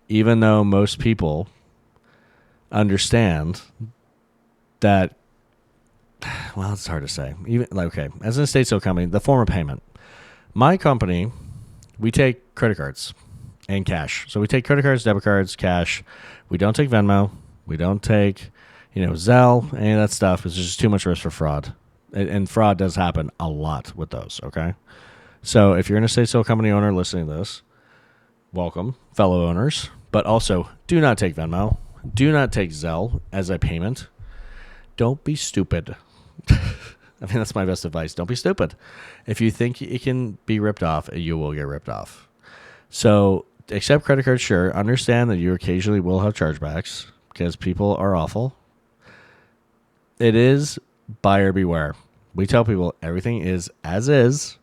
even though most people understand that, well, it's hard to say. As an estate sale company, the form of payment. My company, we take credit cards and cash. So we take credit cards, debit cards, cash. We don't take Venmo. We don't take, Zelle, any of that stuff. It's just too much risk for fraud. And fraud does happen a lot with those, okay? So if you're an estate sale company owner listening to this, welcome, fellow owners. But also, do not take Venmo. Do not take Zelle as a payment. Don't be stupid. That's my best advice. Don't be stupid. If you think it can be ripped off, you will get ripped off. So accept credit cards, sure. Understand that you occasionally will have chargebacks because people are awful. It is buyer beware. We tell people everything is as is,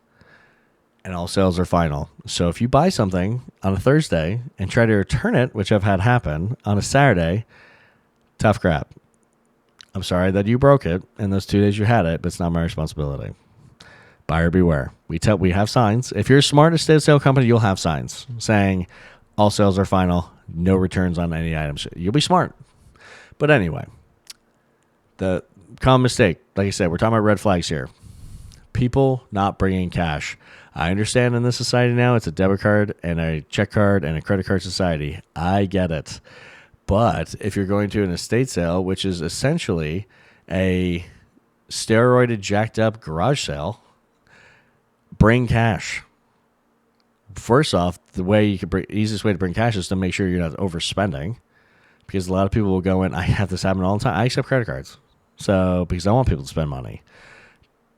and all sales are final. So if you buy something on a Thursday and try to return it, which I've had happen, on a Saturday, tough crap. I'm sorry that you broke it in those 2 days you had it, but it's not my responsibility. Buyer beware. We have signs. If you're a smart estate sale company, you'll have signs saying all sales are final, no returns on any items. You'll be smart. But anyway, the common mistake, like I said, we're talking about red flags here. People not bringing cash. I understand in this society now it's a debit card and a check card and a credit card society. I get it. But if you're going to an estate sale, which is essentially a steroided, jacked up garage sale, bring cash. First off, easiest way to bring cash is to make sure you're not overspending, because a lot of people will go in. I have this happen all the time. I accept credit cards, because I want people to spend money.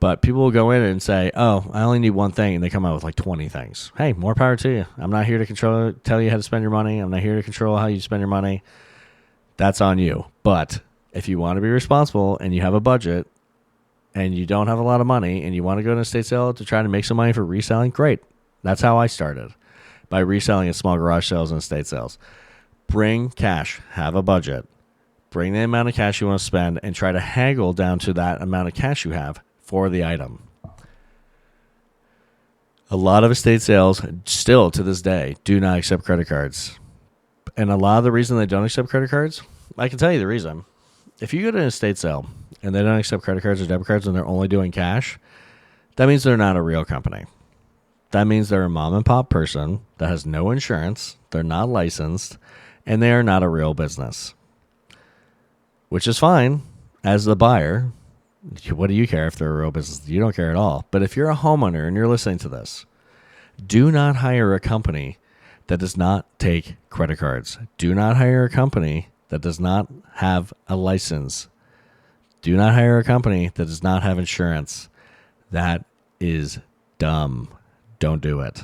But people will go in and say, oh, I only need one thing, and they come out with like 20 things. Hey, more power to you. I'm not here to tell you how to spend your money. I'm not here to control how you spend your money. That's on you. But if you want to be responsible and you have a budget and you don't have a lot of money and you want to go to an estate sale to try to make some money for reselling, great. That's how I started, by reselling at small garage sales and estate sales. Bring cash. Have a budget. Bring the amount of cash you want to spend and try to haggle down to that amount of cash you have for the item. A lot of estate sales still to this day do not accept credit cards. And a lot of the reason they don't accept credit cards, I can tell you the reason. If you go to an estate sale and they don't accept credit cards or debit cards and they're only doing cash, that means they're not a real company. That means they're a mom and pop person that has no insurance, they're not licensed, and they are not a real business. Which is fine as the buyer. What do you care if they're a real business? You don't care at all. But if you're a homeowner and you're listening to this, do not hire a company that does not take credit cards. Do not hire a company that does not have a license. Do not hire a company that does not have insurance. That is dumb. Don't do it.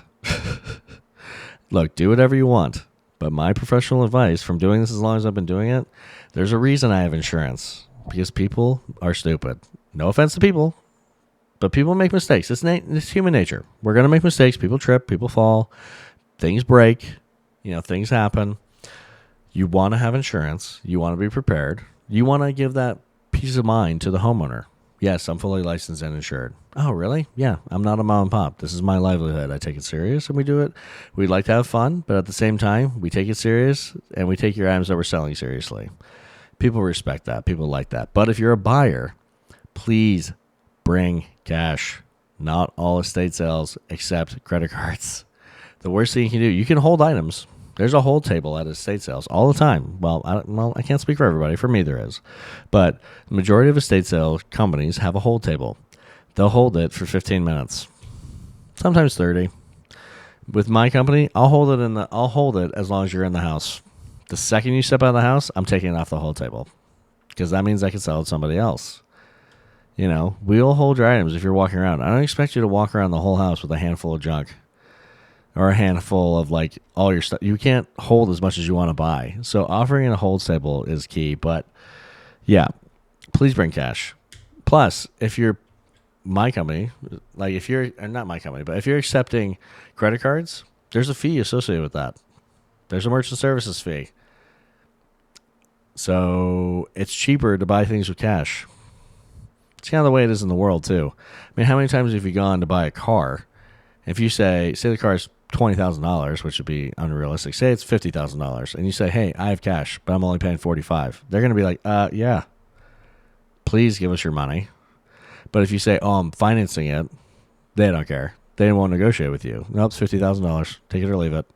Look, do whatever you want. But my professional advice from doing this as long as I've been doing it, there's a reason I have insurance. Because people are stupid. No offense to people, but people make mistakes. It's human nature. We're going to make mistakes. People trip. People fall. Things break. Things happen. You want to have insurance. You want to be prepared. You want to give that peace of mind to the homeowner. Yes, I'm fully licensed and insured. Oh, really? Yeah, I'm not a mom and pop. This is my livelihood. I take it serious and we do it. We like to have fun, but at the same time, we take it serious and we take your items that we're selling seriously. People respect that. People like that. But if you're a buyer, please bring cash. Not all estate sales accept credit cards. The worst thing you can do, you can hold items. There's a hold table at estate sales all the time. Well, I can't speak for everybody. For me, there is. But the majority of estate sale companies have a hold table. They'll hold it for 15 minutes, sometimes 30. With my company, I'll hold it as long as you're in the house. The second you step out of the house, I'm taking it off the hold table because that means I can sell it to somebody else. We'll hold your items if you're walking around. I don't expect you to walk around the whole house with a handful of junk or a handful of all your stuff. You can't hold as much as you want to buy. So offering a hold table is key. But yeah, please bring cash. Plus, if you're my company, if you're not my company, but if you're accepting credit cards, there's a fee associated with that. There's a merchant services fee. So it's cheaper to buy things with cash. It's kind of the way it is in the world, too. I mean, how many times have you gone to buy a car? If you say the car's $20,000, which would be unrealistic. Say it's $50,000, and you say, hey, I have cash, but I'm only paying $45,000. They're going to be like, yeah, please give us your money. But if you say, oh, I'm financing it, they don't care. They won't negotiate with you. Nope, it's $50,000. Take it or leave it.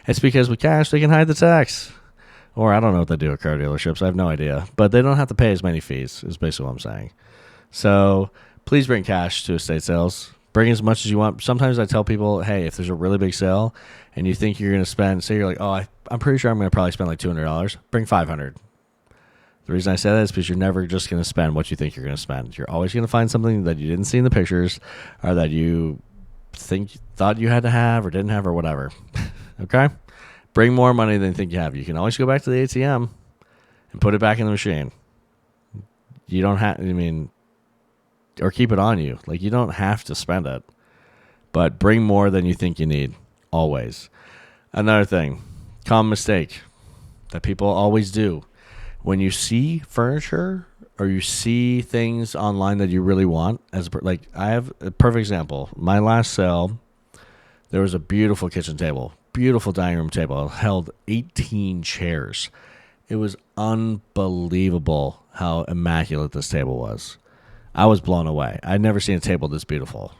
It's because with cash, they can hide the tax. Or I don't know what they do at car dealerships. I have no idea. But they don't have to pay as many fees, is basically what I'm saying. So please bring cash to estate sales. Bring as much as you want. Sometimes I tell people, hey, if there's a really big sale and you think you're going to spend, say you're like, oh, I'm pretty sure I'm going to probably spend like $200. Bring $500. The reason I say that is because you're never just going to spend what you think you're going to spend. You're always going to find something that you didn't see in the pictures or that you thought you had to have or didn't have or whatever. Okay? Bring more money than you think you have. You can always go back to the ATM and put it back in the machine. You don't have, or keep it on you. You don't have to spend it. But bring more than you think you need, always. Another thing, common mistake that people always do. When you see furniture or you see things online that you really want, I have a perfect example. My last sale, there was a beautiful kitchen table. Beautiful dining room table. It held 18 chairs. It was unbelievable how immaculate this table was. I was blown away. I'd never seen a table this beautiful.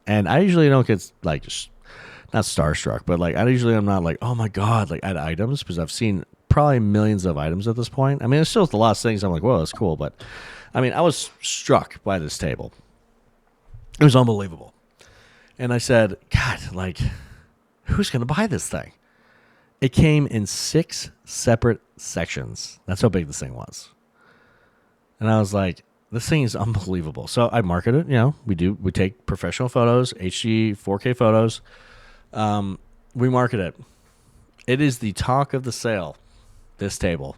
And I usually don't get not starstruck, but I usually am not oh my God, at items, because I've seen probably millions of items at this point. It's still a lot of things I'm like, whoa, that's cool. But I was struck by this table. It was unbelievable. And I said, God, who's going to buy this thing? It came in 6 separate sections. That's how big this thing was. And I was like, This thing is unbelievable. So I market it. We take professional photos, HD 4K photos. We market it. It is the talk of the sale. This table.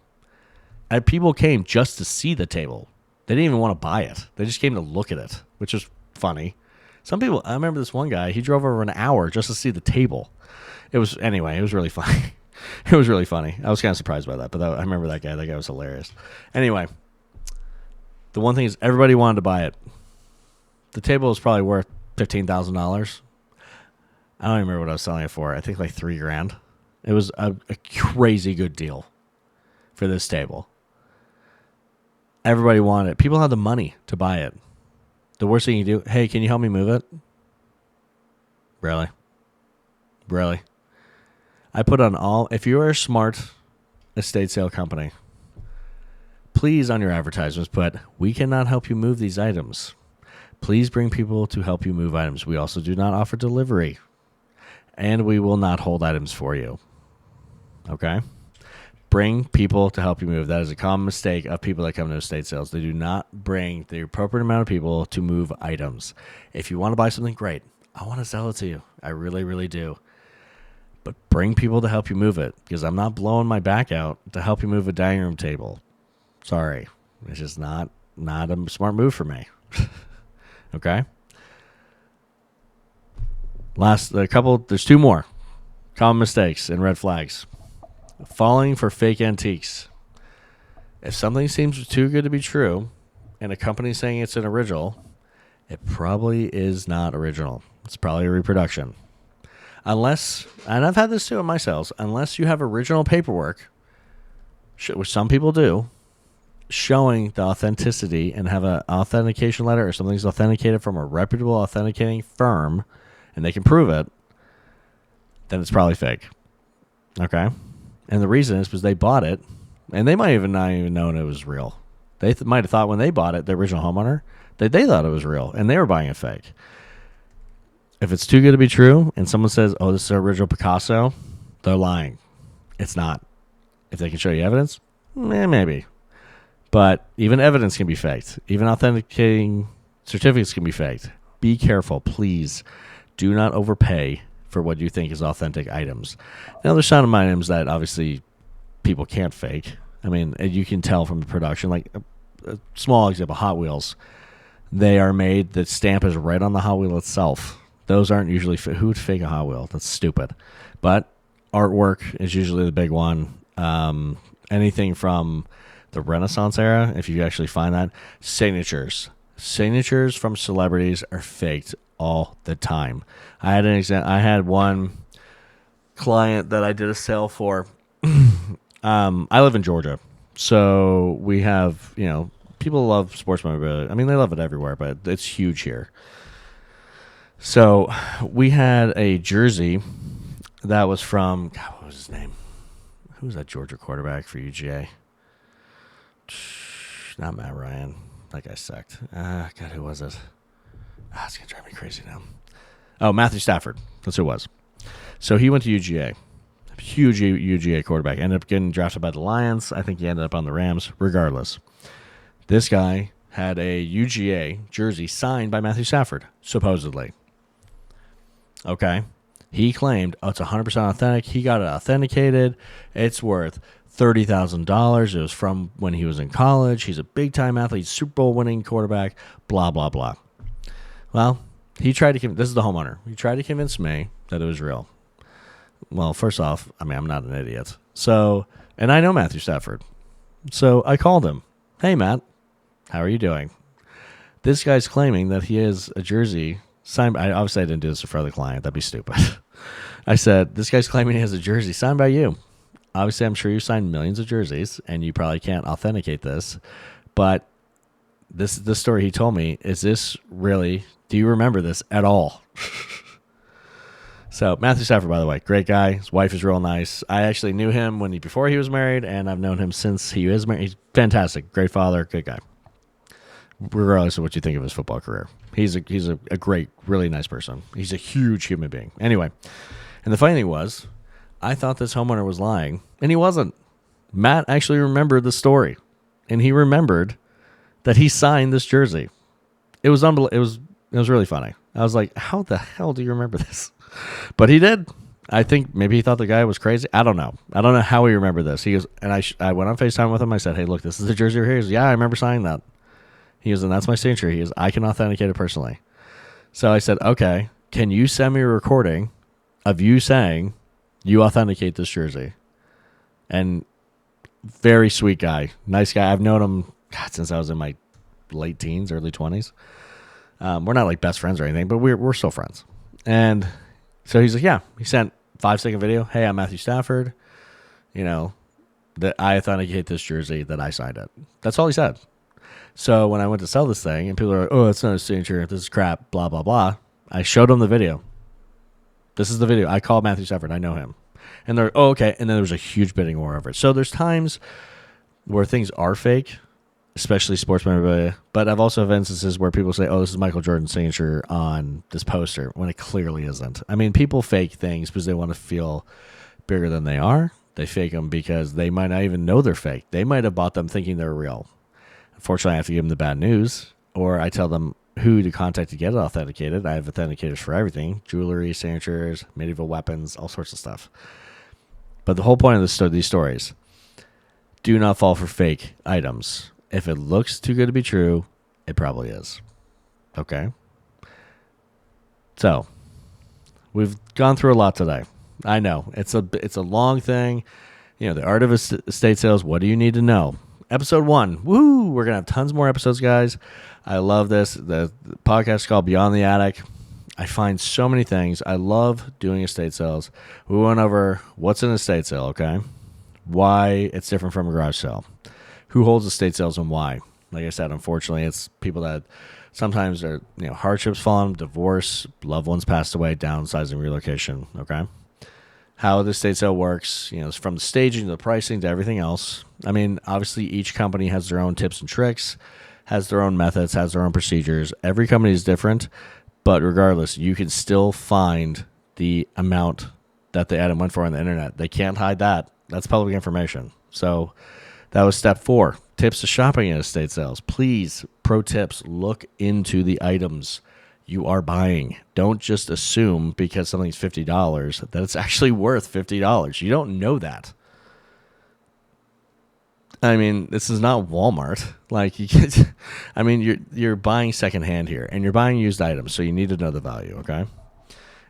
And people came just to see the table. They didn't even want to buy it. They just came to look at it, which is funny. Some people, I remember this one guy, he drove over an hour just to see the table. It was really funny. It was really funny. I was kind of surprised by that, but I remember that guy. That guy was hilarious. Anyway, the one thing is everybody wanted to buy it. The table was probably worth $15,000. I don't even remember what I was selling it for. I think like $3,000. It was a crazy good deal for this table. Everybody wanted it. People had the money to buy it. The worst thing you do, hey, can you help me move it? Really? I put on all, if you are a smart estate sale company, please on your advertisements put, we cannot help you move these items. Please bring people to help you move items. We also do not offer delivery. And we will not hold items for you. Okay? Bring people to help you move. That is a common mistake of people that come to estate sales. They do not bring the appropriate amount of people to move items. If you want to buy something, great. I want to sell it to you. I really, really do. But bring people to help you move it, because I'm not blowing my back out to help you move a dining room table. Sorry. It's just not a smart move for me. Okay? There's two more common mistakes and red flags. Falling for fake antiques. If something seems too good to be true and a company's saying it's an original, it probably is not original. It's probably a reproduction. Unless, and I've had this too in my sales, unless you have original paperwork, which some people do, showing the authenticity and have an authentication letter or something's authenticated from a reputable authenticating firm and they can prove it, then it's probably fake. Okay? And the reason is because they bought it, and they might even not even known it was real. They might have thought when they bought it, the original homeowner, that they thought it was real, and they were buying it fake. If it's too good to be true, and someone says, oh, this is our original Picasso, they're lying. It's not. If they can show you evidence, maybe. But even evidence can be faked. Even authenticating certificates can be faked. Be careful, please. Do not overpay for what you think is authentic items. Now, there's some items that obviously people can't fake. I mean, you can tell from the production. Like a small example, Hot Wheels. They are made, the stamp is right on the Hot Wheel itself. Those aren't usually, who would fake a Hot Wheel? That's stupid. But artwork is usually the big one. Anything from the Renaissance era, if you actually find that. Signatures from celebrities are faked all the time. I had one client that I did a sale for. I live in Georgia, so we have, people love sports memorabilia. I mean, they love it everywhere, but it's huge here. So we had a jersey that was from, God, what was his name? Who was that Georgia quarterback for UGA? Not Matt Ryan. That guy sucked. God, who was it? It's going to drive me crazy now. Oh, Matthew Stafford. That's who it was. So he went to UGA. Huge UGA quarterback. Ended up getting drafted by the Lions. I think he ended up on the Rams. Regardless, this guy had a UGA jersey signed by Matthew Stafford, supposedly. Okay. He claimed, it's 100% authentic. He got it authenticated. It's worth $30,000. It was from when he was in college. He's a big-time athlete, Super Bowl winning quarterback, blah, blah, blah. Well, he tried to this is the homeowner. He tried to convince me that it was real. Well, first off, I'm not an idiot. So, and I know Matthew Stafford. So I called him. Hey, Matt, how are you doing? This guy's claiming that he has a jersey signed. Obviously, I didn't do this for the client. That'd be stupid. I said, this guy's claiming he has a jersey signed by you. Obviously, I'm sure you signed millions of jerseys, and you probably can't authenticate this. But this story he told me, is this really, do you remember this at all? So Matthew Stafford, by the way, great guy. His wife is real nice. I actually knew him before he was married, and I've known him since he is married. He's fantastic, great father, good guy. Regardless of what you think of his football career, he's a great, really nice person. He's a huge human being. Anyway, and the funny thing was, I thought this homeowner was lying, and he wasn't. Matt actually remembered the story, and he remembered that he signed this jersey. It was it was really funny. I was like, how the hell do you remember this? But he did. I think maybe he thought the guy was crazy. I don't know. I don't know how he remembered this. He goes, and I went on FaceTime with him. I said, hey, look, this is the jersey right here. He goes, yeah, I remember signing that. He goes, and that's my signature. He goes, I can authenticate it personally. So I said, okay, can you send me a recording of you saying you authenticate this jersey? And very sweet guy. Nice guy. I've known him since I was in my late teens, early 20s. We're not like best friends or anything, but we're still friends. And so he's like, yeah, he sent 5-second video. Hey, I'm Matthew Stafford. You know, that I authenticate this jersey, that I signed it. That's all he said. So when I went to sell this thing and people are like, oh, it's not a signature. This is crap, blah, blah, blah. I showed them the video. This is the video. I called Matthew Stafford. I know him. And they're, oh, okay. And then there was a huge bidding war over it. So there's times where things are fake, especially sports memorabilia. But I've also had instances where people say, oh, this is Michael Jordan's signature on this poster, when it clearly isn't. I mean, people fake things because they want to feel bigger than they are. They fake them because they might not even know they're fake. They might have bought them thinking they're real. Unfortunately, I have to give them the bad news, or I tell them who to contact to get it authenticated. I have authenticators for everything: jewelry, signatures, medieval weapons, all sorts of stuff. But the whole point of these stories, do not fall for fake items. If it looks too good to be true, it probably is. Okay? So, we've gone through a lot today. I know. It's a long thing. You know, the art of estate sales, what do you need to know? Episode 1. Woo! We're going to have tons more episodes, guys. I love this. The podcast is called Beyond the Attic. I find so many things. I love doing estate sales. We went over what's an estate sale, okay? Why it's different from a garage sale. Who holds estate sales and why? Like I said, unfortunately, it's people that sometimes are, hardships fall on them, divorce, loved ones passed away, downsizing, relocation, okay? How the estate sale works, it's from the staging to the pricing to everything else. I mean, obviously, each company has their own tips and tricks, has their own methods, has their own procedures. Every company is different, but regardless, you can still find the amount that the item went for on the internet. They can't hide that. That's public information. So that was step 4. Tips to shopping at estate sales. Please, pro tips, look into the items you are buying. Don't just assume because something's $50 that it's actually worth $50. You don't know that. I mean, this is not Walmart. Like, you're buying secondhand here, and you're buying used items, so you need to know the value, okay?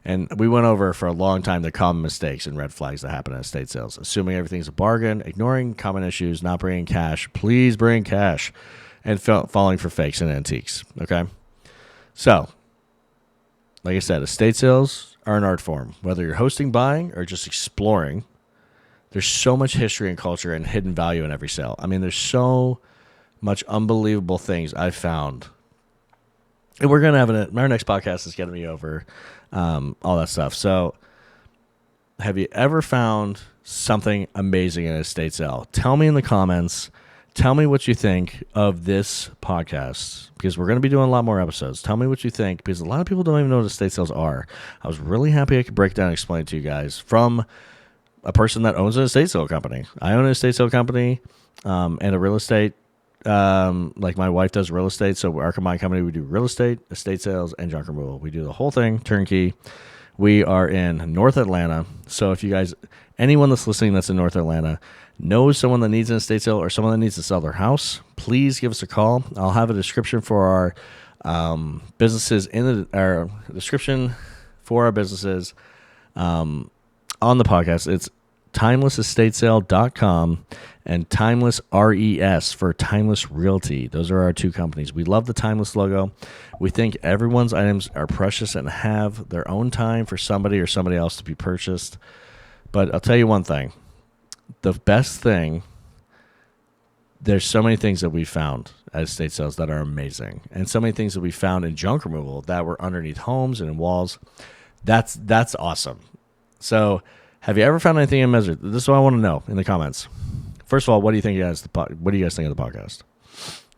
And we went over for a long time the common mistakes and red flags that happen at estate sales. Assuming everything's a bargain, ignoring common issues, not bringing cash. Please bring cash. And falling for fakes and antiques, okay? So, like I said, estate sales are an art form. Whether you're hosting, buying, or just exploring, there's so much history and culture and hidden value in every sale. I mean, there's so much unbelievable things I've found. And we're going to have our next podcast is going to be over all that stuff. So have you ever found something amazing in a estate sale? Tell me in the comments. Tell me what you think of this podcast, because we're going to be doing a lot more episodes. Tell me what you think, because a lot of people don't even know what estate sales are. I was really happy I could break down and explain it to you guys from a person that owns an estate sale company. I own an estate sale company and a real estate. Like my wife does real estate. So our combined company, we do real estate, estate sales, and junk removal. We do the whole thing, turnkey. We are in North Atlanta. So if you guys, anyone that's listening that's in North Atlanta, knows someone that needs an estate sale or someone that needs to sell their house, please give us a call. I'll have a description for our businesses our description for our businesses on the podcast. It's timelessestatesale.com and Timeless RES for Timeless Realty. Those are our two companies. We love the Timeless logo. We think everyone's items are precious and have their own time for somebody or somebody else to be purchased. But I'll tell you one thing. The best thing, there's so many things that we found at estate sales that are amazing. And so many things that we found in junk removal that were underneath homes and in walls. That's awesome. So have you ever found anything in Messer? This is what I want to know in the comments. First of all, what do you think what do you guys think of the podcast?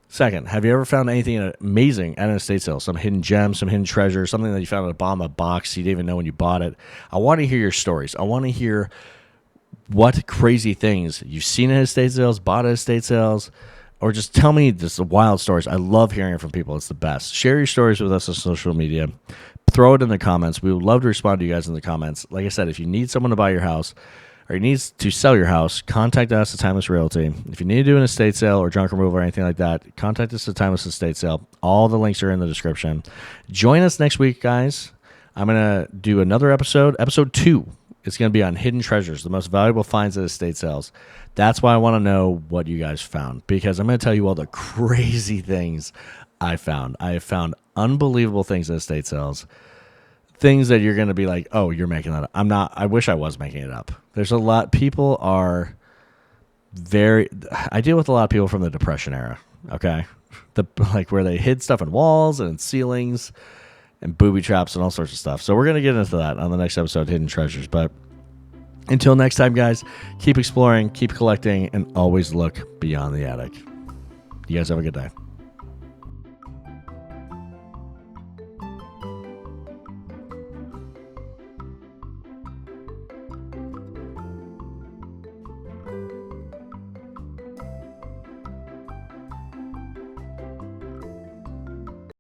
Second, have you ever found anything amazing at an estate sale? Some hidden gem, some hidden treasure, something that you found at the bottom of a box you didn't even know when you bought it. I want to hear your stories. I want to hear what crazy things you've seen at estate sales, bought at estate sales, or just tell me just wild stories. I love hearing from people. It's the best. Share your stories with us on social media. Throw it in the comments. We would love to respond to you guys in the comments. Like I said, if you need someone to buy your house or you need to sell your house, contact us at Timeless Realty. If you need to do an estate sale or junk removal or anything like that, contact us at Timeless Estate Sale. All the links are in the description. Join us next week, guys. I'm going to do another episode 2. It's going to be on hidden treasures, the most valuable finds at estate sales. That's why I want to know what you guys found, because I'm going to tell you all the crazy things I found. I have found unbelievable things at estate sales, things that you're going to be like, oh, you're making that up. I'm not. I wish I was making it up. There's a lot. People are I deal with a lot of people from the Depression era, okay? Where they hid stuff in walls and in ceilings and booby traps and all sorts of stuff. So we're going to get into that on the next episode, Hidden Treasures. But until next time, guys, keep exploring, keep collecting, and always look beyond the attic. You guys have a good day.